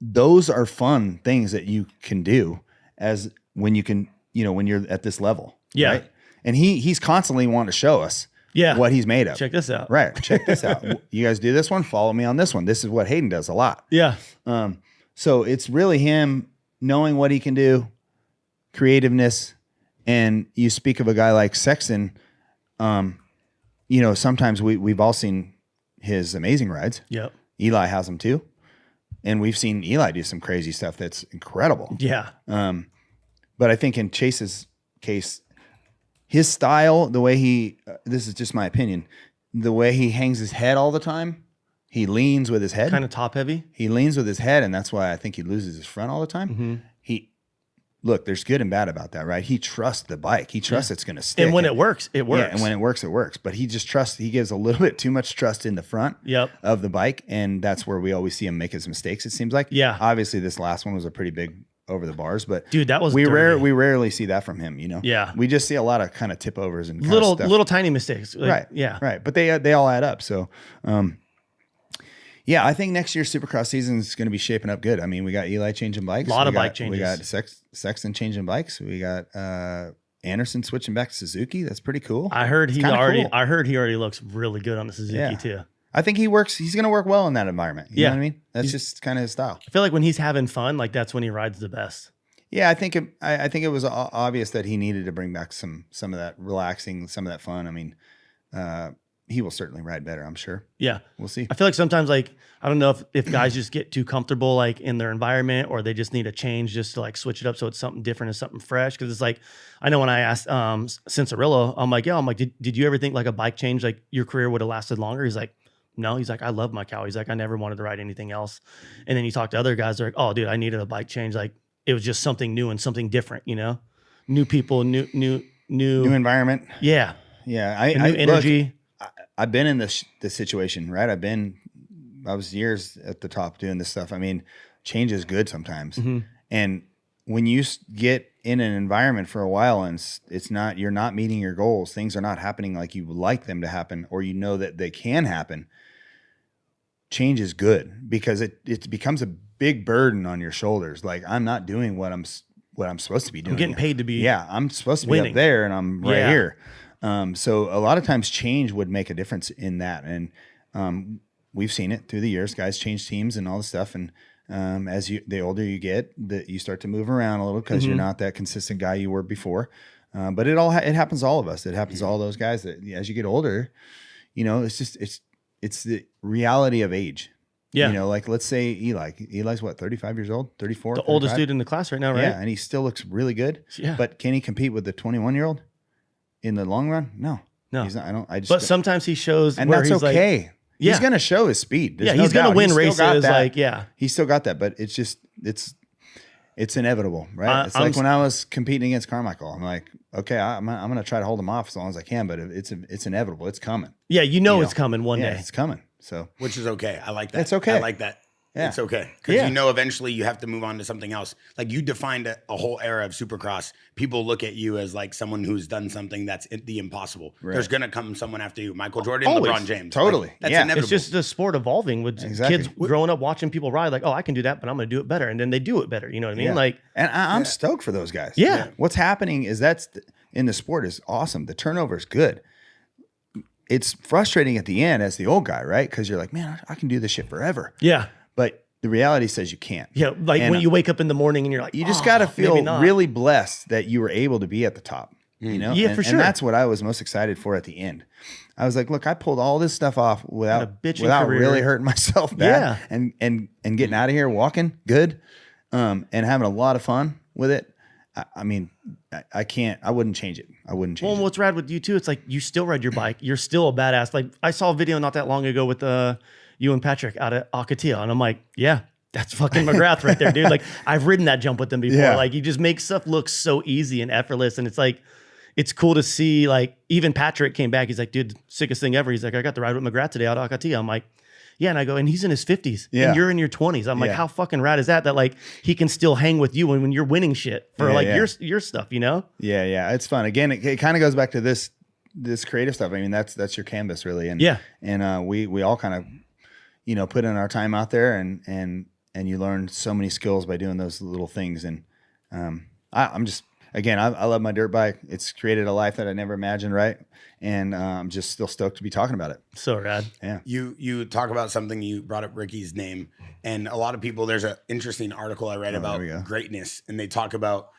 Those are fun things that you can do as when you can, when you're at this level. Yeah. Right? And he's constantly wanting to show us what he's made of. Check this out. Right. Check this out. You guys do this one, follow me on this one. This is what Hayden does a lot. Yeah. So it's really him knowing what he can do, creativeness. And you speak of a guy like Sexton, sometimes we've all seen his amazing rides. Yep. Eli has them too. And we've seen Eli do some crazy stuff that's incredible. Yeah. But I think in Chase's case, his style, the way this is just my opinion, the way he hangs his head all the time, he leans with his head. Kind of top heavy. He leans with his head, and that's why I think he loses his front all the time. Mm-hmm. Look, there's good and bad about that, right? He trusts the bike. He trusts it's going to stick. And when it works, it works. Yeah, and when it works, it works. But he just trusts. He gives a little bit too much trust in the front of the bike, and that's where we always see him make his mistakes, it seems like. Yeah. Obviously, this last one was a pretty big over the bars, but dude, that was we rarely see that from him. Yeah. We just see a lot of kind of tip overs and little tiny mistakes. Right. Yeah. Right. But they all add up. So, yeah, I think next year's Supercross season is going to be shaping up good. I mean, we got Eli changing bikes. A lot of bike changes. We got Sexton changing bikes. We got Anderson switching back to Suzuki. That's pretty cool. I heard he already looks really good on the Suzuki too. I think he's going to work well in that environment. You know what I mean? That's just kind of his style. I feel like when he's having fun, like that's when he rides the best. Yeah, I think it was obvious that he needed to bring back some of that relaxing, some of that fun. I mean, he will certainly ride better, I'm sure. Yeah. We'll see. I feel like sometimes, like, I don't know if guys just get too comfortable, like, in their environment, or they just need a change just to, like, switch it up so it's something different and something fresh. Because it's like, I know when I asked Cincerillo, I'm like, did you ever think, like, a bike change, like, your career would have lasted longer? He's like, no. He's like, I love my cow. He's like, I never wanted to ride anything else. And then you talk to other guys, they're like, oh, dude, I needed a bike change. Like, it was just something new and something different, New people, new environment. Yeah. Yeah. New energy. I've been in this situation, right? I've been I was years at the top doing this stuff. I mean, change is good sometimes. And when you get in an environment for a while and you're not meeting your goals, things are not happening like you would like them to happen, or you know that they can happen, change is good because it becomes a big burden on your shoulders. Like, I'm not doing what I'm supposed to be doing. I'm getting paid to be. Yeah, I'm supposed to be winning. up there and I'm right here. So a lot of times change would make a difference in that. And we've seen it through the years. Guys change teams and all this stuff. And the older you get, you start to move around a little because you're not that consistent guy you were before. But it happens to all of us. It happens to all those guys that as you get older, it's the reality of age. Yeah. Like let's say Eli's what, 35 years old, 34, the 35? oldest dude in the class right now, right? Yeah. And he still looks really good. Yeah. But can he compete with the 21-year-old in the long run? No. He's not. But sometimes he shows, and where that's he's okay. Like, He's going to show his speed. There's no he's going to doubt. win He's still got races. that. Like, He's still got that, but it's just, it's inevitable, right? It's like when I was competing against Carmichael, I'm like, okay, I'm going to try to hold him off as long as I can, but it's inevitable. It's coming. Yeah. It's coming one day. It's coming. So, which is okay. I like that. It's okay. I like that. Yeah. It's okay. Because eventually you have to move on to something else. Like, you defined a whole era of Supercross. People look at you as like someone who's done something that's the impossible. Right. There's going to come someone after you. Michael Jordan, Always. LeBron James. Totally. Like, that's Yeah. inevitable. It's just the sport evolving with kids growing up watching people ride. Like, oh, I can do that, but I'm going to do it better. And then they do it better. You know what I mean? Yeah. Like, and I'm stoked for those guys. Yeah. What's happening is in the sport is awesome. The turnover is good. It's frustrating at the end as the old guy, right? Because you're like, man, I can do this shit forever. yeah. But the reality says you can't. Yeah. Like when you wake up in the morning and you're like, You just got to feel maybe not. really blessed that you were able to be at the top. Yeah, and, for sure. And that's what I was most excited for at the end. I was like, look, I pulled all this stuff off without career. really hurting myself bad. And getting out of here walking good, and having a lot of fun with it. I mean, I wouldn't change it. I wouldn't change it. What's rad with you too? It's like you still ride your bike. You're still a badass. Like, I saw a video not that long ago with you and Patrick out at Akatia, and I'm like, yeah, that's fucking McGrath right there, dude. Like, I've ridden that jump with them before. Yeah. Like, you just make stuff look so easy and effortless, and it's like, it's cool to see. Like, even Patrick came back. He's like, dude, sickest thing ever. He's like, I got to ride with McGrath today out at Akatia. I'm like, yeah, and I go, and he's in his 50s, and you're in your 20s. I'm like, how fucking rad is that? That like he can still hang with you when you're winning shit for your stuff, you know? Yeah, it's fun. Again, it kind of goes back to this creative stuff. I mean, that's your canvas really, and we all kind of put in our time out there, and you learn so many skills by doing those little things. And I'm just, again, I love my dirt bike. It's created a life that I never imagined, right? And I'm just still stoked to be talking about it. So rad. Yeah. You talk about something, you brought up Ricky's name, and a lot of people, there's an interesting article I read about greatness, and they talk about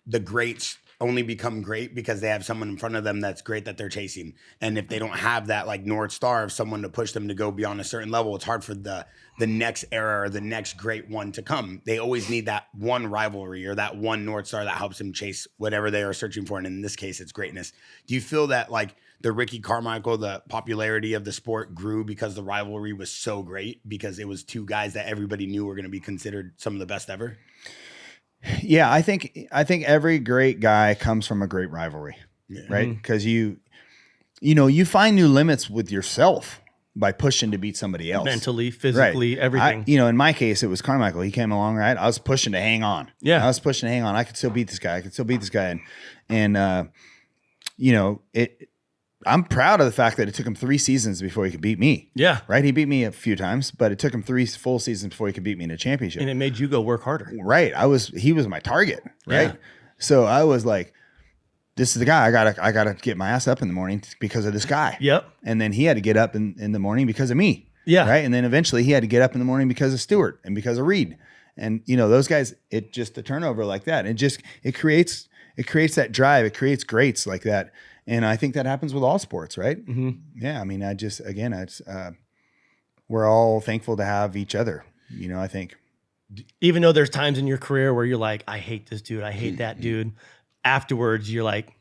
the greats only become great because they have someone in front of them that's great that they're chasing. And if they don't have that like North Star of someone to push them to go beyond a certain level, it's hard for the next era or the next great one to come. They always need that one rivalry or that one North Star that helps them chase whatever they are searching for. And in this case, it's greatness. Do you feel that like the Ricky Carmichael, the popularity of the sport grew because the rivalry was so great, because it was two guys that everybody knew were going to be considered some of the best ever? Yeah, I think every great guy comes from a great rivalry, right? Because you find new limits with yourself by pushing to beat somebody else, mentally, physically, everything. In my case, it was Carmichael. He came along, right? I was pushing to hang on. Yeah, I was pushing to hang on. I could still beat this guy. And I'm proud of the fact that it took him 3 seasons before he could beat me. Yeah. Right? He beat me a few times, but it took him 3 full seasons before he could beat me in a championship. And it made you go work harder. Right. He was my target. Right. Yeah. So I was like, this is the guy. I gotta get my ass up in the morning because of this guy. Yep. And then he had to get up in the morning because of me. Yeah. Right. And then eventually he had to get up in the morning because of Stewart and because of Reed. And those guys, it just the turnover like that. It creates that drive. It creates greats like that. And I think that happens with all sports, right? Mm-hmm. Yeah. I mean, we're all thankful to have each other, I think. Even though there's times in your career where you're like, I hate this dude, I hate that dude. Afterwards, you're like,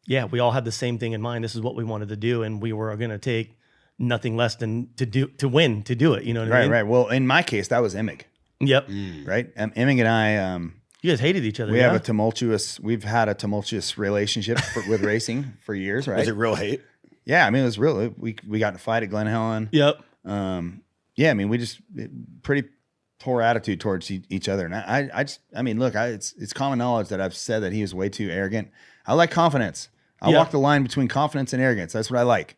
yeah, we all had the same thing in mind. This is what we wanted to do. And we were going to take nothing less than to win, to do it. You know what I mean? Right. Well, in my case, that was Emig. Yep. Right. Emig and I, you guys hated each other. We've had a tumultuous relationship with racing for years, right? Was it real hate? Yeah, I mean, it was real. We got in a fight at Glen Helen. Yep. yeah, I mean, we just pretty poor attitude towards each other. And I mean, look, it's common knowledge that I've said that he is way too arrogant. I like confidence. I walk the line between confidence and arrogance. That's what I like.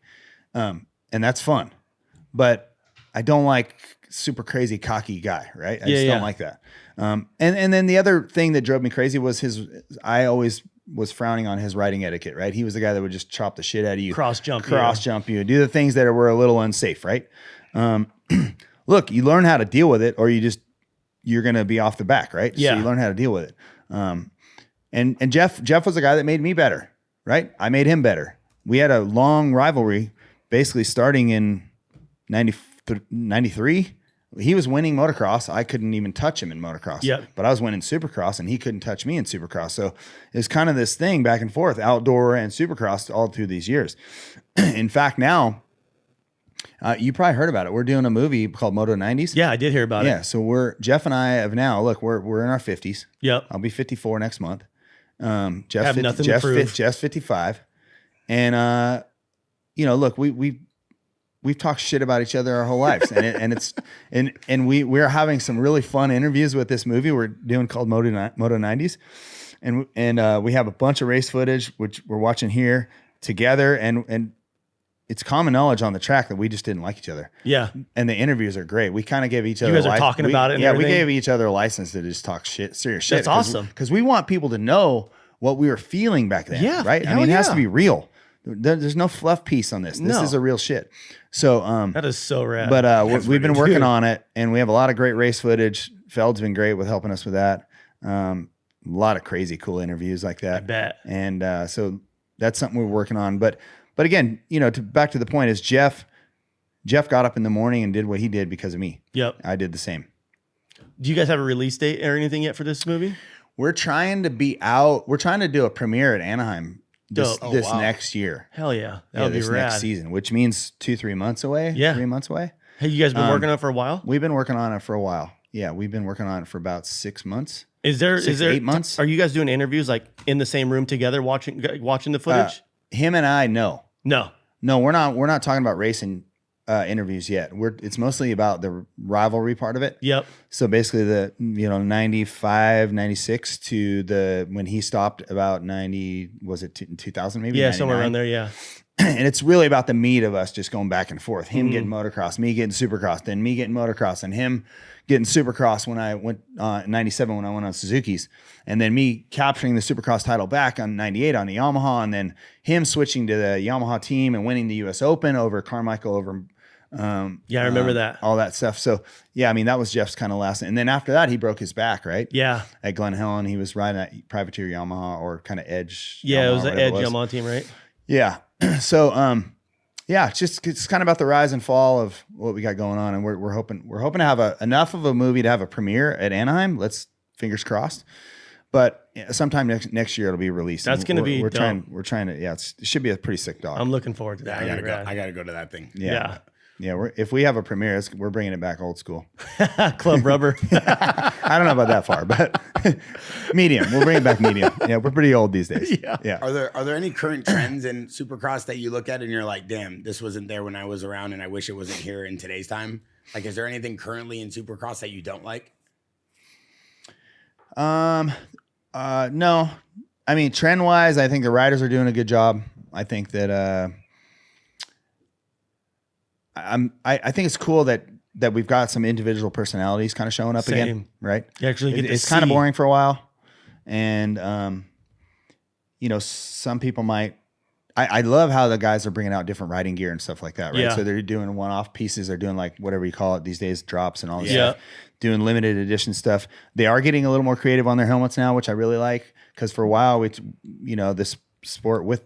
And that's fun. But I don't like super crazy cocky guy, right? I just don't like that. And then the other thing that drove me crazy was I always was frowning on his riding etiquette, right? He was the guy that would just chop the shit out of you. Cross jump you, do the things that were a little unsafe, right? Look, you learn how to deal with it or you're going to be off the back, right? Yeah. So you learn how to deal with it. And Jeff was the guy that made me better, right? I made him better. We had a long rivalry basically starting in 93. He was winning motocross. I couldn't even touch him in motocross. Yep. But I was winning supercross and he couldn't touch me in supercross. So it's kind of this thing back and forth, outdoor and supercross all through these years. In fact, now, you probably heard about it. We're doing a movie called Moto 90s. Yeah, I did hear about it. Yeah, so Jeff and I have now, look, we're in our 50s. Yep. I'll be 54 next month. Have nothing to prove. Jeff's 55. And, look, we've talked shit about each other our whole lives, and we're having some really fun interviews with this movie we're doing called Moto 90s, and we have a bunch of race footage which we're watching here together, and it's common knowledge on the track that we just didn't like each other. Yeah, and the interviews are great. We kind of gave each other. You guys are talking about it. And we gave each other a license to just talk serious shit. That's awesome because we want people to know what we were feeling back then. Yeah, right. I mean, it has to be real. There's no fluff piece on this. This is a real shit. So that is so rad. But we've been working on it, and we have a lot of great race footage. Feld's been great with helping us with that. A lot of crazy cool interviews like that. I bet. And so that's something we're working on. But again, back to the point is Jeff got up in the morning and did what he did because of me. Yep. I did the same. Do you guys have a release date or anything yet for this movie? We're trying to be out. We're trying to do a premiere at Anaheim this next year. Hell yeah. That would be rad. Next season, which means 2-3 months away. Yeah. 3 months away. Hey, you guys been working on it for a while? We've been working on it for a while. Yeah, we've been working on it for about 6 months. Is there 8 months? Are you guys doing interviews like in the same room together watching the footage? Him and I, no. No, we're not talking about racing interviews yet. It's mostly about the rivalry part of it. Yep. So basically the 95, 96 to when he stopped about 90, was it 2000 maybe? Yeah, 99? somewhere around there, yeah. And it's really about the meat of us just going back and forth. Him getting motocross, me getting supercross, then me getting motocross, and him getting supercross when I went 97 when I went on Suzuki's, and then me capturing the supercross title back on 98 on the Yamaha, and then him switching to the Yamaha team and winning the US Open over Carmichael over I remember that. All that stuff. So yeah, I mean, that was Jeff's kind of last. And then after that, he broke his back, right? Yeah. At Glen Helen, he was riding at Privateer Yamaha or kind of Edge. Yeah, Yamaha, it was the Edge Yamaha team, right? Yeah. So, yeah, it's kind of about the rise and fall of what we got going on. And we're hoping to have enough of a movie to have a premiere at Anaheim. Fingers crossed. But sometime next year it'll be released. That's going to be we're trying to, yeah, it should be a pretty sick dog. I'm looking forward to that. I gotta go to that thing. Yeah. If we have a premiere, we're bringing it back old school. Club rubber. I don't know about that far, but medium. We'll bring it back medium. Yeah, we're pretty old these days. Yeah. Are there any current trends in Supercross that you look at and you're like, damn, this wasn't there when I was around, and I wish it wasn't here in today's time? Like, is there anything currently in Supercross that you don't like? No. I mean, trend wise, I think the riders are doing a good job. I think that I think it's cool that we've got some individual personalities kind of showing up again, right? You actually get it's kind of boring for a while, and some people might. I love how the guys are bringing out different riding gear and stuff like that, right? Yeah. So they're doing one-off pieces. They're doing like whatever you call it these days, drops and all this Yeah. stuff. Doing limited edition stuff. They are getting a little more creative on their helmets now, which I really like, because for a while, this sport with.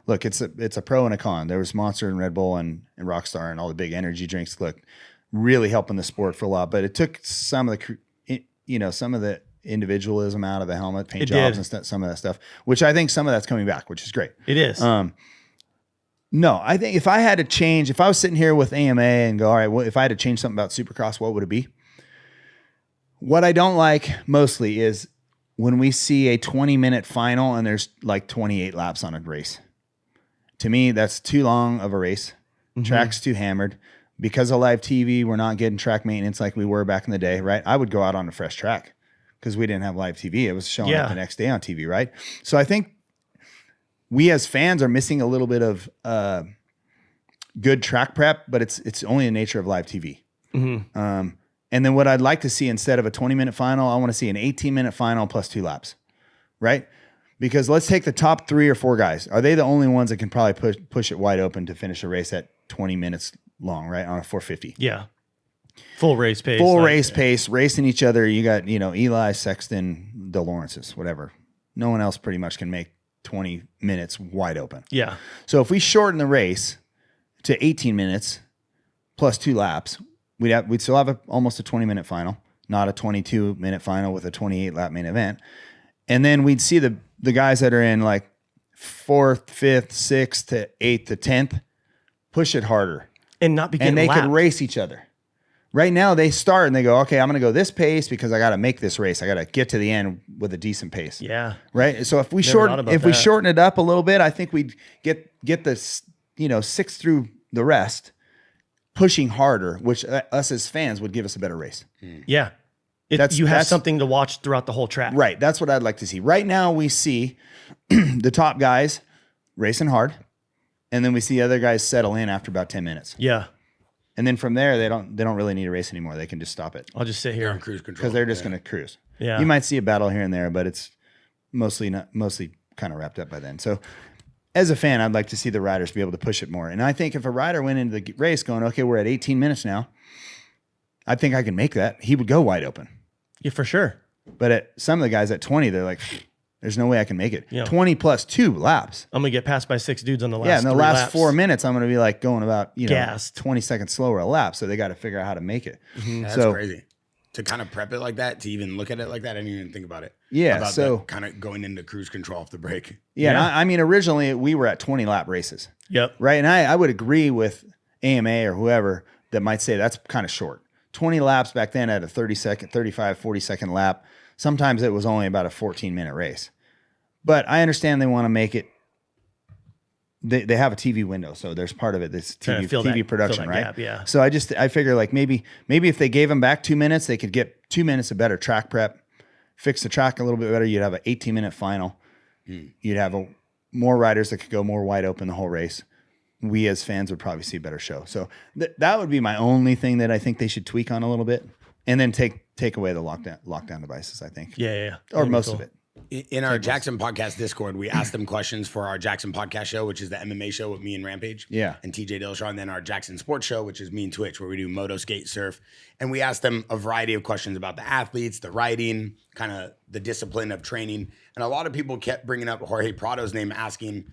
Look, it's a pro and a con. There was Monster and Red Bull and Rockstar and all the big energy drinks. Look, really helping the sport for a lot. But it took some of the individualism out of the helmet, paint jobs and stuff, some of that stuff, which I think some of that's coming back, which is great. It is. No, I think if I was sitting here with AMA and go, all right, well, if I had to change something about Supercross, what would it be? What I don't like mostly is when we see a 20-minute final and there's like 28 laps on a race. To me, that's too long of a race. Track's too hammered. because of live TV, we're not getting track maintenance like we were back in the day, right? I would go out on a fresh track because we didn't have live TV. It was showing up the next day on TV, right? So I think we as fans are missing a little bit of good track prep, but it's only the nature of live TV. And then what I'd like to see instead of a 20-minute final, I want to see an 18-minute final plus 2 laps, right? Because let's take the top 3 or 4 guys. Are they the only ones that can probably push it wide open to finish a race at 20 minutes long, right? On a 450. Yeah. Full race pace. Pace, racing each other. You got, Eli, Sexton, DeLawrence's, whatever. No one else pretty much can make 20 minutes wide open. Yeah. So if we shorten the race to 18 minutes plus 2 laps, we'd still have almost a 20-minute final, not a 22-minute final with a 28-lap main event. And then we'd see the guys that are in like 4th, 5th, 6th to 8th to 10th push it harder. And not be getting And they lapped. could race each other. Right now they start and they go, okay, I'm going to go this pace because I got to make this race. I got to get to the end with a decent pace. Yeah. Right. So if we shorten it up a little bit, I think we'd get the 6th through the rest pushing harder, which us as fans would give us a better race. Yeah. You have something to watch throughout the whole track. Right. That's what I'd like to see. Right now we see the top guys racing hard, and then we see other guys settle in after about 10 minutes. Yeah. And then from there, they don't really need to race anymore. They can just stop it. I'll just sit here on cruise control because they're just going to cruise. Yeah. You might see a battle here and there, but it's mostly kind of wrapped up by then. So as a fan, I'd like to see the riders be able to push it more. And I think if a rider went into the race going, okay, we're at 18 minutes now, I think I can make that. He would go wide open. Yeah, for sure. But at some of the guys at 20, they're like, there's no way I can make it. Yeah. 20 plus 2 laps. I'm going to get passed by 6 dudes on the last Yeah, in the 3 last laps. 4 minutes, I'm going to be like going about, Gassed. 20 seconds slower a lap. So they got to figure out how to make it. That's So crazy. To kind of prep it like that, to even look at it like that, I didn't even think about it. Yeah, About so kind of going into cruise control off the break. yeah, Yeah. and I mean, originally we were at 20 lap races, Yep. right? And I would agree with AMA or whoever that might say that's kind of short. 20 laps back then at a 30-second, 35, 40-second lap. Sometimes it was only about a 14-minute race. But I understand they want to make it. They have a TV window, so there's part of it that's Trying to TV production, fill that right? gap, yeah. So I figure like maybe if they gave them back 2 minutes, they could get 2 minutes of better track prep, fix the track a little bit better. You'd have an 18-minute final. You'd have more riders that could go more wide open the whole race. We as fans would probably see a better show. So that would be my only thing that I think they should tweak on a little bit, and then take away the lockdown devices. I think, Yeah. or most of it. In our Jaxxon podcast Discord, we asked them questions for our Jaxxon podcast show, which is the MMA show with me and Rampage. Yeah. And TJ Dillashaw. And then our Jaxxon sports show, which is me and Twitch, where we do moto, skate, surf. And we asked them a variety of questions about the athletes, the riding, kind of the discipline of training. And a lot of people kept bringing up Jorge Prado's name, asking,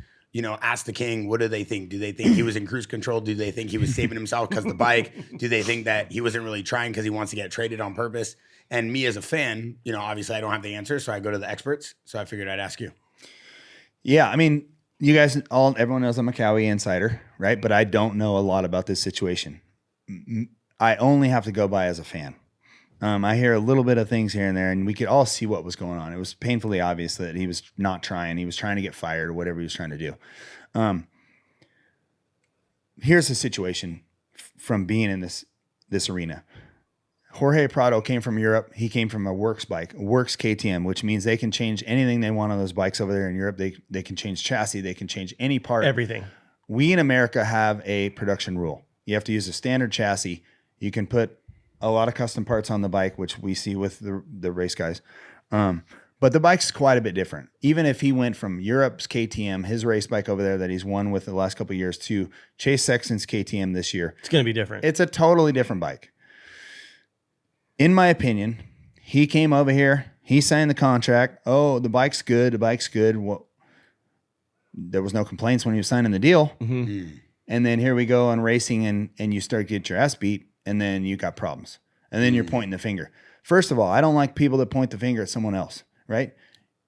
ask the king, what do they think? Do they think he was in cruise control? Do they think he was saving himself because of the bike? Do they think that he wasn't really trying because he wants to get traded on purpose? And me as a fan, obviously I don't have the answer, so I go to the experts. So I figured I'd ask you. Yeah, I mean, you guys everyone knows I'm a Cowie insider, right? But I don't know a lot about this situation. I only have to go by as a fan. I hear a little bit of things here and there, and we could all see what was going on. It was painfully obvious that he was not trying. He was trying to get fired or whatever he was trying to do. Here's the situation from being in this arena. Jorge Prado came from Europe. He came from a Works bike, a Works KTM, which means they can change anything they want on those bikes over there in Europe. They can change chassis. They can change any part. Everything. We in America have a production rule. You have to use a standard chassis. You can put a lot of custom parts on the bike, which we see with the race guys. But the bike's quite a bit different. Even if he went from Europe's KTM, his race bike over there that he's won with the last couple of years, to Chase Sexton's KTM this year, It's going to be different. it's a totally different bike. In my opinion, he came over here, he signed the contract. Oh, the bike's good. The bike's good. Well, there was no complaints when he was signing the deal. And then here we go on racing and you start to get your ass beat and then you got problems. And then you're pointing the finger. First of all, I don't like people that point the finger at someone else, right?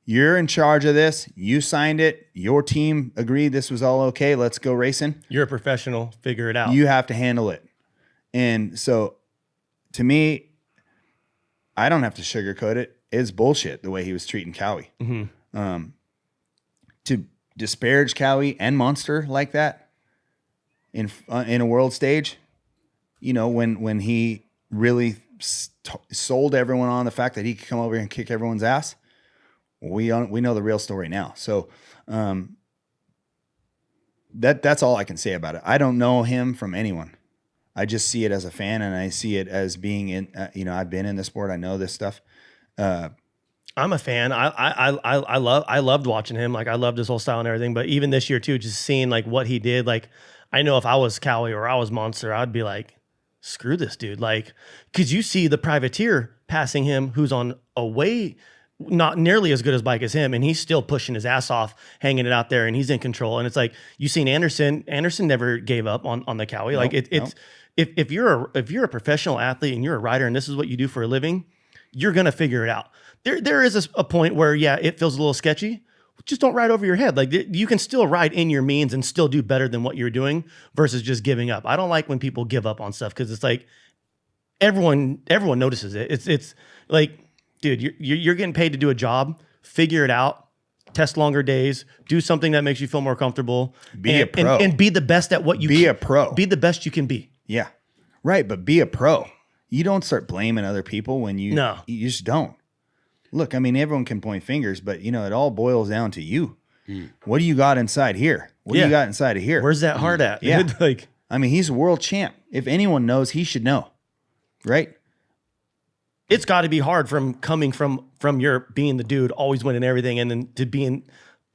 You're in charge of this. You signed it. Your team agreed this was all okay. Let's go racing. You're a professional. Figure it out. You have to handle it. And so to me, I don't have to sugarcoat it. It's bullshit the way he was treating Cowie. To disparage Cowie and Monster like that in a world stage, you know, when he really sold everyone on the fact that he could come over here and kick everyone's ass, we know the real story now. So that's all I can say about it. I don't know him from anyone. I just see it as a fan, and I see it as being in, you know, I've been in the sport. I know this stuff. I'm a fan. I loved watching him. Like, I loved his whole style and everything. But even this year too, just seeing like what he did. Like, I know if I was Cowie or I was Monster, I'd be like, screw this dude. Like, cause you see the privateer passing him, who's on a way not nearly as good as bike as him, and he's still pushing his ass off, hanging it out there, and he's in control. And it's like, you seen Anderson. Anderson never gave up on the Cowie. Like, it's if you're a professional athlete and you're a rider and this is what you do for a living, you're gonna figure it out. There is a point where, yeah, it feels a little sketchy. Just don't ride over your head. Like, you can still ride in your means and still do better than what you're doing versus just giving up. I don't like when people give up on stuff, because it's like everyone notices it. It's like, dude, you're getting paid to do a job. Figure it out. Test longer days. Do something that makes you feel more comfortable. Be a pro. And be the best at what you be a pro. Be the best you can be. Yeah, right. But be a pro. You don't start blaming other people when you just don't. Look, I mean, everyone can point fingers, but, you know, it all boils down to you. What do you got inside here? What do you got inside of here? Where's that heart at? Yeah. Like, I mean, he's a world champ. If anyone knows, he should know, right? it's got to be hard from coming from your being the dude, always winning everything, and then to being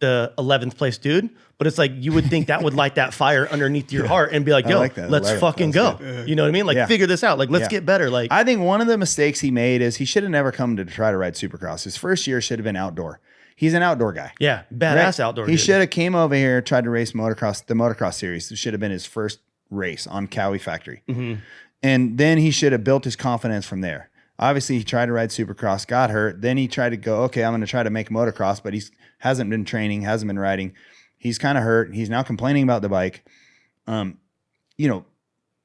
the 11th place dude. But it's like, you would think that would light that fire underneath your heart and be like, yo, let's fucking go. You know what I mean? Like, figure this out. Like, let's get better. Like, I think one of the mistakes he made is he should have never come to try to ride Supercross. His first year should have been outdoor. He's an outdoor guy. Yeah, badass outdoor. He should have came over here, tried to race motocross, the motocross series. It should have been his first race on Cowie Factory. Mm-hmm. And then he should have built his confidence from there. Obviously, he tried to ride Supercross, got hurt. Then he tried to go, okay, I'm going to try to make motocross, but he hasn't been training, hasn't been riding. He's kind of hurt. He's now complaining about the bike. You know,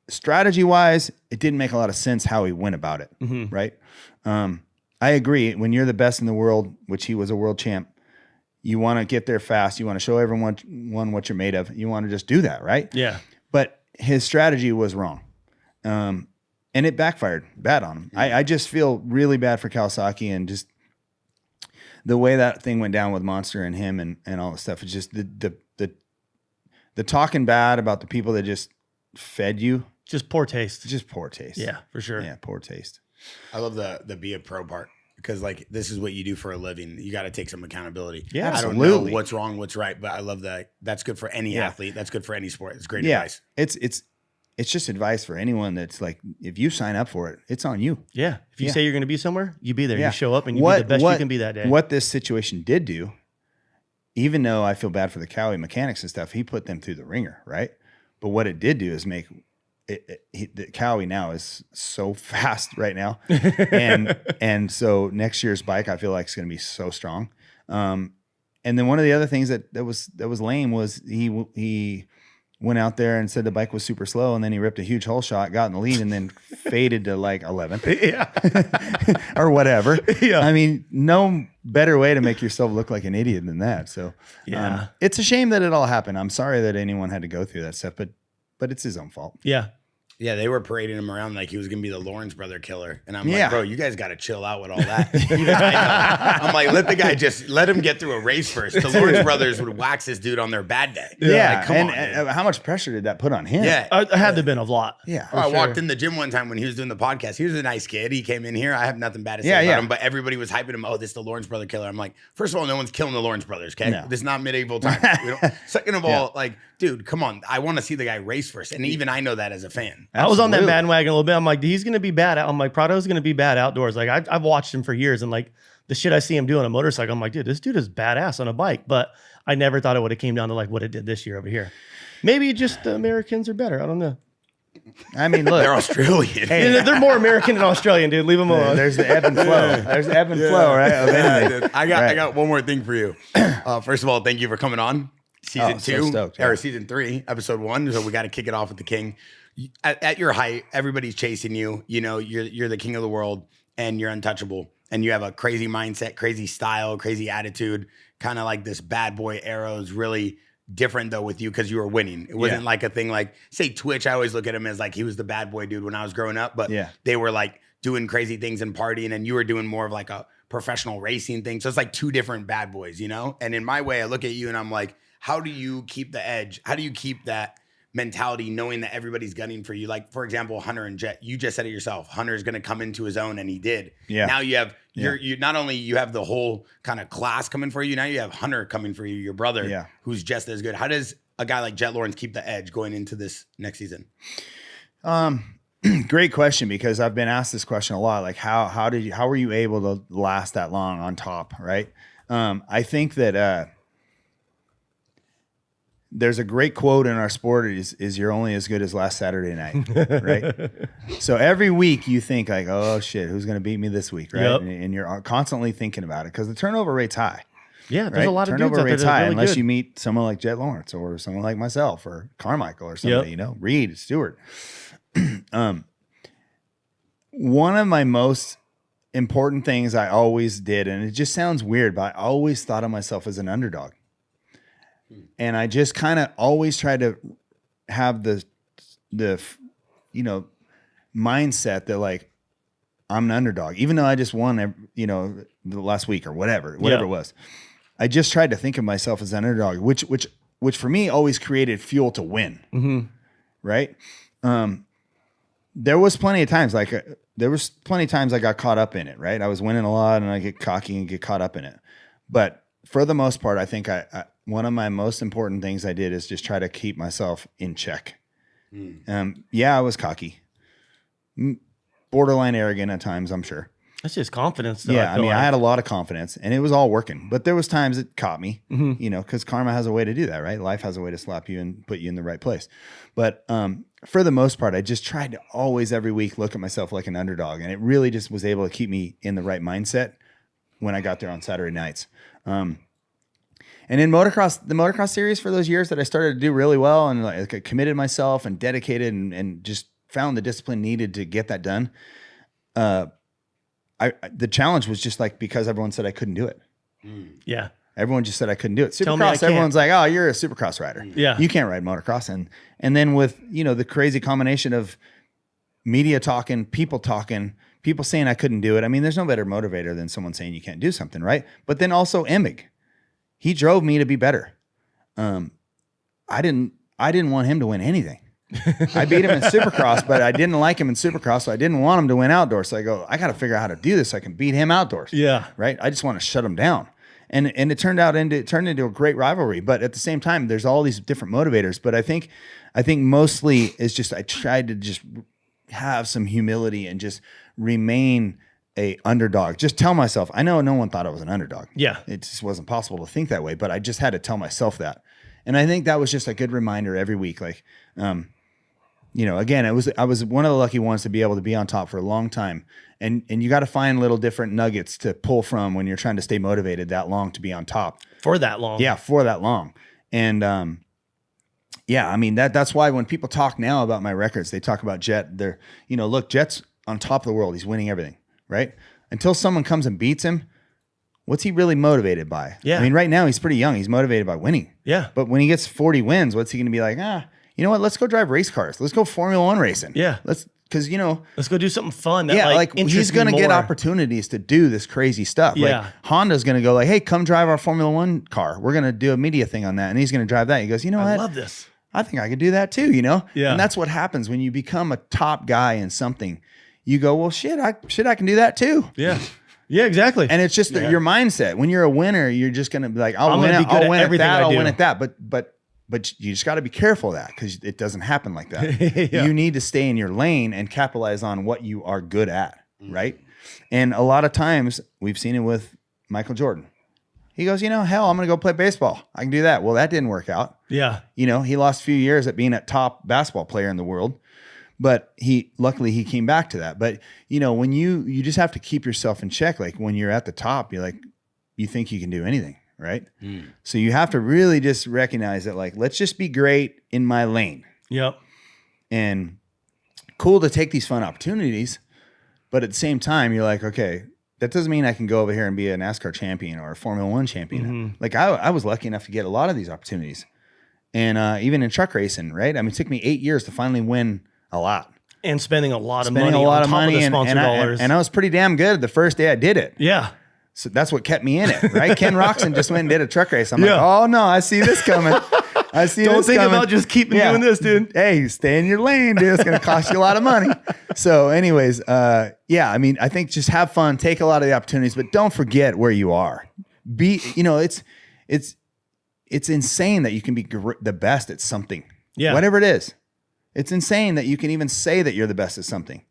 strategy-wise, it didn't make a lot of sense how he went about it, right? I agree. When you're the best in the world, which he was a world champ, you want to get there fast. You want to show everyone what you're made of. You want to just do that, right? Yeah. But his strategy was wrong. And it backfired bad on him. I just feel really bad for Kawasaki, and just the way that thing went down with Monster and him and all this stuff. It's just the talking bad about the people that just fed you. Just poor taste. Just poor taste. Yeah, for sure. Yeah, poor taste. I love the be a pro part, because like, this is what you do for a living. You got to take some accountability. Yeah, absolutely. I don't know what's wrong, what's right, but I love that. That's good for any athlete. That's good for any sport. It's great advice. It's just advice for anyone that's like, if you sign up for it, it's on you. Yeah. If you say you're going to be somewhere, you be there. You show up and you be the best you can be that day. What this situation did do, even though I feel bad for the Cowie mechanics and stuff, he put them through the ringer, right? But what it did do is make the Cowie now is so fast right now. and so next year's bike, I feel like, is going to be so strong. And then one of the other things that was lame was he went out there and said the bike was super slow, and then he ripped a huge hole shot, got in the lead, and then faded to like 11th. Or whatever. Yeah. I mean, no better way to make yourself look like an idiot than that. So it's a shame that it all happened. I'm sorry that anyone had to go through that stuff, but it's his own fault. Yeah. Yeah, they were parading him around like he was going to be the Lawrence brother killer. And I'm like, bro, you guys got to chill out with all that. I'm like, let him get through a race first. The Lawrence brothers would wax this dude on their bad day. Yeah. Like, come on, and how much pressure did that put on him? Yeah. I had to have been a lot. Yeah. I walked in the gym one time when he was doing the podcast. He was a nice kid. He came in here. I have nothing bad to say about him, but everybody was hyping him. Oh, this is the Lawrence brother killer. I'm like, first of all, no one's killing the Lawrence brothers, okay? No. This is not medieval times. Second of all, like, dude, come on. I want to see the guy race first. And even I know that as a fan. I was on that bandwagon a little bit. I'm like, he's going to be bad. I'm like, Prado's going to be bad outdoors. Like, I've watched him for years, and like the shit I see him do on a motorcycle, I'm like, dude, this dude is badass on a bike. But I never thought it would have came down to like what it did this year over here. Maybe just the Americans are better. I don't know. I mean, look, they're Australian. Hey, they're more American than Australian, dude. Leave them alone. There's the ebb and flow. There's the ebb and flow, right? Dude. I got one more thing for you. First of all, thank you for coming on. Season 2 so stoked, or season 3, episode 1. So we got to kick it off with the king. At your height, everybody's chasing you. You know, you're the king of the world, and you're untouchable. And you have a crazy mindset, crazy style, crazy attitude, kind of like this bad boy arrows, really different though with you because you were winning. It wasn't like a thing like, say, Twitch. I always look at him as like he was the bad boy dude when I was growing up, but they were like doing crazy things and partying, and you were doing more of like a professional racing thing. So it's like two different bad boys, you know? And in my way, I look at you and I'm like, how do you keep the edge? How do you keep that mentality knowing that everybody's gunning for you? Like, for example, Hunter and Jet, you just said it yourself. Hunter's going to come into his own, and he did. Yeah. Now you have, you not only you have the whole kind of class coming for you, now you have Hunter coming for you, your brother, who's just as good. How does a guy like Jet Lawrence keep the edge going into this next season? Great question, because I've been asked this question a lot. Like, how were you able to last that long on top? Right. I think that, there's a great quote in our sport is you're only as good as last Saturday night, right? So every week you think like, oh shit, who's going to beat me this week, right? And you're constantly thinking about it because the turnover rate's high. Yeah, there's a lot of turnover dudes out there rate's high really unless good. you meet someone like Jet Lawrence or someone like myself or Carmichael or somebody, you know, Reed, Stewart. One of my most important things I always did, and it just sounds weird, but I always thought of myself as an underdog. And I just kind of always try to have the you know, mindset that like I'm an underdog, even though I just won, you know, the last week or whatever it was. I just tried to think of myself as an underdog, which for me always created fuel to win. Right. There was plenty of times I got caught up in it. Right. I was winning a lot and I get cocky and get caught up in it. But for the most part, I think one of my most important things I did is just try to keep myself in check. I was cocky, borderline arrogant at times, I'm sure. That's just confidence. Though, I had a lot of confidence and it was all working, but there was times it caught me, you know, because karma has a way to do that, right? Life has a way to slap you and put you in the right place. But for the most part, I just tried to always every week look at myself like an underdog, and it really just was able to keep me in the right mindset when I got there on Saturday nights. And in motocross, the motocross series for those years that I started to do really well and like I committed myself and dedicated and just found the discipline needed to get that done. The challenge was just like, because everyone said I couldn't do it. Yeah. Everyone just said I couldn't do it. Supercross, everyone's like, oh, you're a Supercross rider. Yeah. You can't ride motocross. And then with, you know, the crazy combination of media talking, people saying I couldn't do it. I mean, there's no better motivator than someone saying you can't do something, right? But then also Emig. He drove me to be better. I didn't want him to win anything. I beat him in Supercross, but I didn't like him in Supercross, so I didn't want him to win outdoors. So I go, I got to figure out how to do this so I can beat him outdoors. Yeah. Right? I just want to shut him down. And it turned into a great rivalry. But at the same time, there's all these different motivators. But I think mostly it's just I tried to just have some humility and just remain a underdog. Just tell myself, I know no one thought I was an underdog. Yeah. It just wasn't possible to think that way, but I just had to tell myself that. And I think that was just a good reminder every week. Like, you know, again, I was one of the lucky ones to be able to be on top for a long time. And you got to find little different nuggets to pull from when you're trying to stay motivated that long to be on top. For that long. Yeah, for that long. And I mean, that's why when people talk now about my records, they talk about Jet. They're, you know, look, Jet's on top of the world. He's winning everything. Right? Until someone comes and beats him, what's he really motivated by? Yeah. I mean, right now he's pretty young. He's motivated by winning. Yeah. But when he gets 40 wins, what's he going to be like? You know what? Let's go drive race cars. Let's go Formula One racing. Yeah. Because, you know. Let's go do something fun. That, he's going to get opportunities to do this crazy stuff. Yeah. Like Honda's going to go like, hey, come drive our Formula One car. We're going to do a media thing on that. And he's going to drive that. He goes, you know what? I love this. I think I could do that too, you know? Yeah. And that's what happens when you become a top guy in something. You go, well, I can do that too. Yeah. Yeah, exactly. And it's just your mindset. When you're a winner, you're just going to be like, I'll win at that. But you just got to be careful of that because it doesn't happen like that. You need to stay in your lane and capitalize on what you are good at, right? And a lot of times we've seen it with Michael Jordan. He goes, you know, hell, I'm going to go play baseball. I can do that. Well, that didn't work out. Yeah. You know, he lost a few years at being a top basketball player in the world. But luckily he came back to that. But you know, when you just have to keep yourself in check. Like when you're at the top, you're like, you think you can do anything, right? So you have to really just recognize that, like, let's just be great in my lane. Yep. And cool to take these fun opportunities, but at the same time, you're like, okay, that doesn't mean I can go over here and be a NASCAR champion or a Formula One champion. Like I was lucky enough to get a lot of these opportunities. and even in truck racing, right? I mean, it took me 8 years to finally win a lot. And spending a lot of money on top of the sponsor dollars. And I was pretty damn good the first day I did it. Yeah. So that's what kept me in it, right? Ken Roxon just went and did a truck race. I'm like, oh no, I see this coming. I see Don't this think coming. about just keeping doing this, dude. Hey, stay in your lane, dude. It's going to cost you a lot of money. So anyways, yeah, I mean, I think just have fun, take a lot of the opportunities, but don't forget where you are. It's insane that you can be the best at something. Yeah. Whatever it is. It's insane that you can even say that you're the best at something.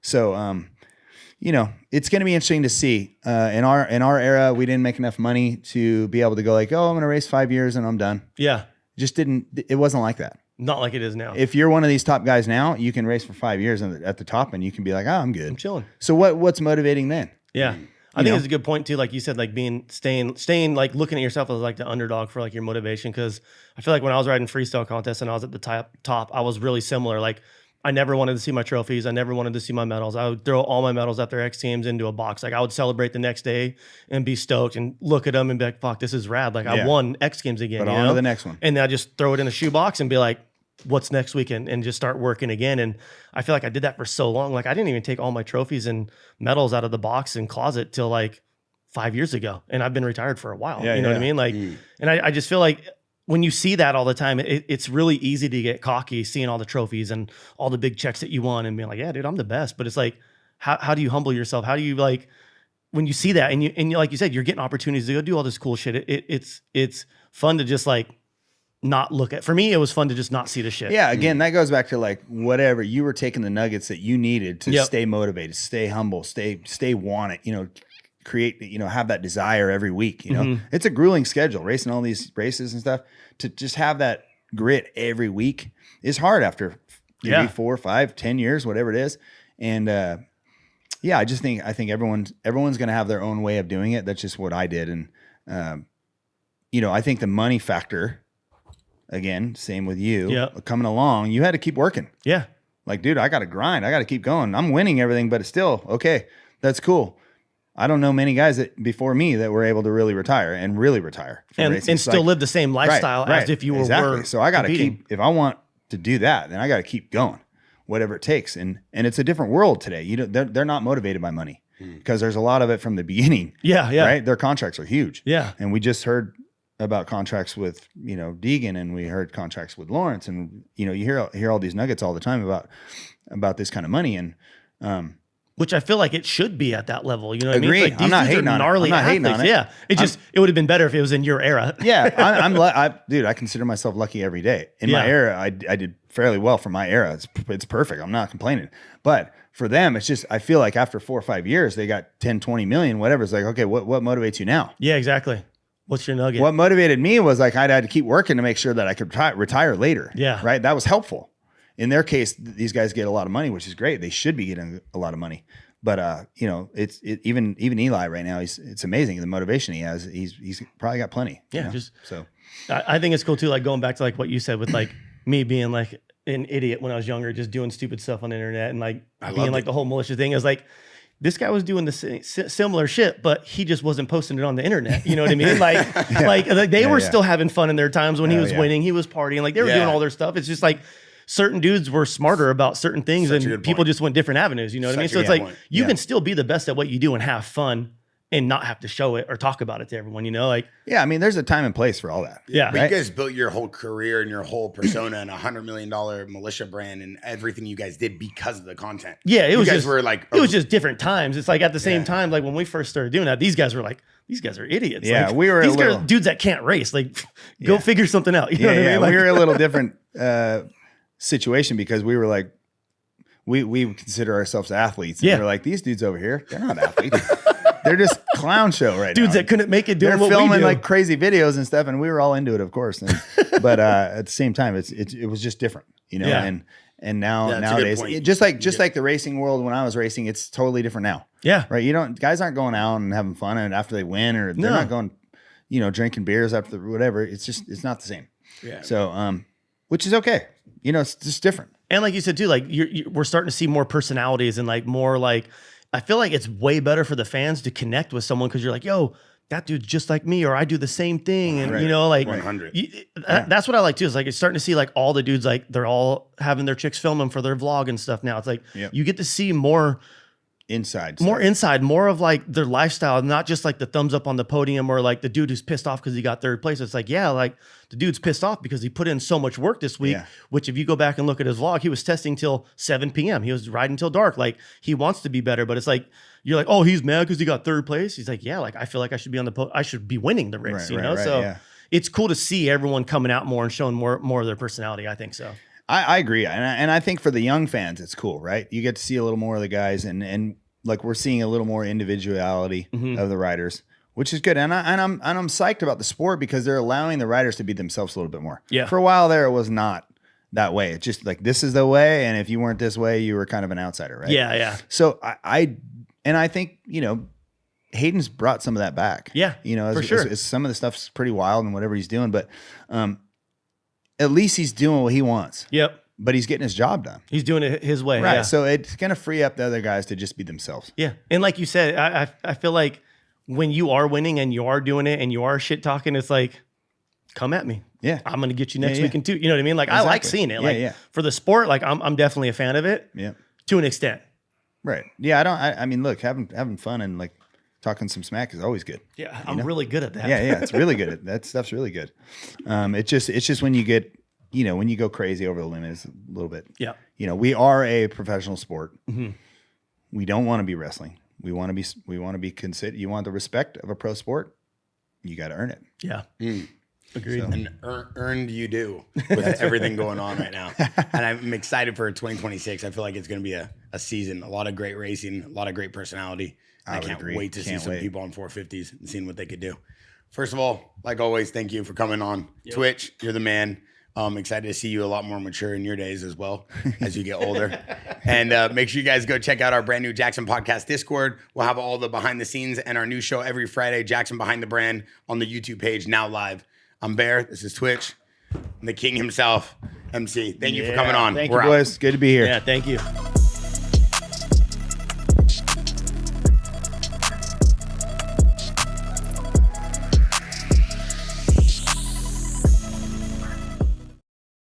So, it's going to be interesting to see. In our era, we didn't make enough money to be able to go like, oh, I'm going to race 5 years and I'm done. Yeah. It wasn't like that. Not like it is now. If you're one of these top guys now, you can race for 5 years at the top and you can be like, oh, I'm good. I'm chilling. So what's motivating then? Yeah. I think it's a good point too. Like you said, like staying like looking at yourself as like the underdog for like your motivation. Cause I feel like when I was riding freestyle contests and I was at the top, I was really similar. Like I never wanted to see my trophies. I never wanted to see my medals. I would throw all my medals after X teams into a box. Like I would celebrate the next day and be stoked and look at them and be like, fuck, this is rad. Like I won X Games again. But on to the next one. And then I just throw it in a shoebox and be like, what's next weekend, and just start working again. And I feel like I did that for so long. Like I didn't even take all my trophies and medals out of the box and closet till like 5 years ago. And I've been retired for a while. You know what I mean? Like, and I just feel like when you see that all the time, it's really easy to get cocky seeing all the trophies and all the big checks that you won and being like, yeah, dude, I'm the best. But it's like, how do you humble yourself? How do you like, when you see that and you, like you said, you're getting opportunities to go do all this cool shit. It's fun to just like not look at. For me, it was fun to just not see the shit. Yeah. Again, that goes back to like whatever you were taking the nuggets that you needed to stay motivated, stay humble, stay want it, create, have that desire every week, it's a grueling schedule, racing all these races and stuff. To just have that grit every week is hard after 3, 4, 5, 10 years, whatever it is. And, I think everyone's going to have their own way of doing it. That's just what I did. And, I think the money factor, again, same with you coming along, you had to keep working. Yeah. Like, dude, I got to grind. I got to keep going. I'm winning everything, but it's still okay. That's cool. I don't know many guys before me that were able to really retire from racing. And still live the same lifestyle as if you were. Exactly. So I got to keep, if I want to do that, then I got to keep going, whatever it takes. And it's a different world today. They're not motivated by money because there's a lot of it from the beginning. Yeah. Yeah. Right. Their contracts are huge. Yeah. And we just heard about contracts with, Degan, and we heard contracts with Lawrence, and, you hear all these nuggets all the time about this kind of money. And, which I feel like it should be at that level. You know what Agreed. I mean? Like, I'm not hating on it. I'm not hating on it. Yeah. It would have been better if it was in your era. Yeah. Dude, I consider myself lucky every day. In my era, I did fairly well for my era. It's perfect. I'm not complaining. But for them, it's just, I feel like after 4 or 5 years, they got 10, 20 million, whatever. It's like, okay, what motivates you now? Yeah, exactly. What's your nugget? What motivated me was like, I had to keep working to make sure that I could retire later. Yeah. Right. That was helpful. In their case, these guys get a lot of money, which is great. They should be getting a lot of money. But even Eli right now, it's amazing the motivation he has. He's probably got plenty. Yeah, I think it's cool too. Like going back to like what you said with like me being like an idiot when I was younger, just doing stupid stuff on the internet and like being like the whole militia thing. Is like this guy was doing the similar shit, but he just wasn't posting it on the internet. You know what I mean? Like they were still having fun in their times when he was winning. He was partying. Like they were doing all their stuff. It's just like certain dudes were smarter about certain things, and people just went different avenues. You know what I mean? So it's like you can still be the best at what you do and have fun and not have to show it or talk about it to everyone. I mean, there's a time and place for all that. Yeah, but you guys built your whole career and your whole persona and $100 million militia brand and everything you guys did because of the content. Yeah, it was just different times. It's like at the same time, like when we first started doing that, these guys were like, these guys are idiots. Yeah, like, we were dudes that can't race. Like, go figure something out. You know what I mean? Like, we were a little different situation because we were like, we consider ourselves athletes. And we're like, these dudes over here, they're not athletes. They're just clown show right dudes now. That couldn't make it doing They're what filming we do. like crazy videos and stuff, and we were all into it, of course. But at the same time, it was just different, And nowadays, just like the racing world when I was racing, it's totally different now. Yeah, right. Guys aren't going out and having fun and after they win, or they're not going, drinking beers after whatever. It's not the same. Yeah. So, which is okay. It's just different. And like you said too, like we're starting to see more personalities and like more like, I feel like it's way better for the fans to connect with someone because you're like, yo, that dude's just like me, or I do the same thing. And, Right. you know, like 100. that's what I like too. Is like, it's starting to see like all the dudes, like they're all having their chicks film them for their vlog and stuff now. It's like, Yep. you get to see more inside, more of like their lifestyle, not just like the thumbs up on the podium or like the dude who's pissed off because he got third place. It's like, yeah, like the dude's pissed off because he put in so much work this week, Yeah. which if you go back and look at his vlog, he was testing till 7 p.m. He was riding till dark. Like he wants to be better, but it's like, you're like, oh, he's mad because he got third place. He's like, yeah, like I feel like I should be on I should be winning the race, you know? So yeah. it's cool to see everyone coming out more and showing more of their personality. I think so. I agree. And I think for the young fans, it's cool, right? You get to see a little more of the guys and like we're seeing a little more individuality of the riders, which is good. And I'm psyched about the sport because they're allowing the riders to be themselves a little bit more. Yeah. For a while there, it was not that way. It's just like, this is the way. And if you weren't this way, you were kind of an outsider, right? Yeah. Yeah. So I think, you know, Hayden's brought some of that back. Yeah, You know, for sure. Some of the stuff's pretty wild and whatever he's doing, but at least he's doing what he wants. Yep. But he's getting his job done. He's doing it his way. Right. Yeah. So it's going to free up the other guys to just be themselves. Yeah. And like you said, I feel like when you are winning and you are doing it and you are shit talking, it's like, come at me. Yeah. I'm going to get you next Yeah, weekend too. You know what I mean? Like I like Exactly. seeing it. Yeah, Like yeah. for the sport, like I'm definitely a fan of it Yeah. to an extent. Right. Yeah. I mean, look, having fun and like talking some smack is always good. Yeah. I'm really good at that. Yeah. Yeah. It's really good. That stuff's really good. It's just when you get, you know, when you go crazy over the limit, it's a little bit. Yeah. You know, we are a professional sport. Mm-hmm. We don't want to be wrestling. We want to be considered. You want the respect of a pro sport. You got to earn it. Yeah. Agreed. So- And earned you do with everything going on right now. And I'm excited for 2026. I feel like it's going to be a season, a lot of great racing, a lot of great personality. I I would can't agree. wait to see Can't some wait. people on 450s and seeing what they could do. First of all, like always, thank you for coming on Twitch. You're the man. I'm excited to see you a lot more mature in your days as well as you get older. And make sure you guys go check out our brand new Jaxxon Podcast Discord. We'll have all the behind the scenes and our new show every Friday, Jaxxon Behind the Brand, on the YouTube page, now live. I'm Bear. This is Twitch. I'm the king himself, MC. Thank you for coming on. Thank You you, boys. Good to be here. Yeah. Thank you.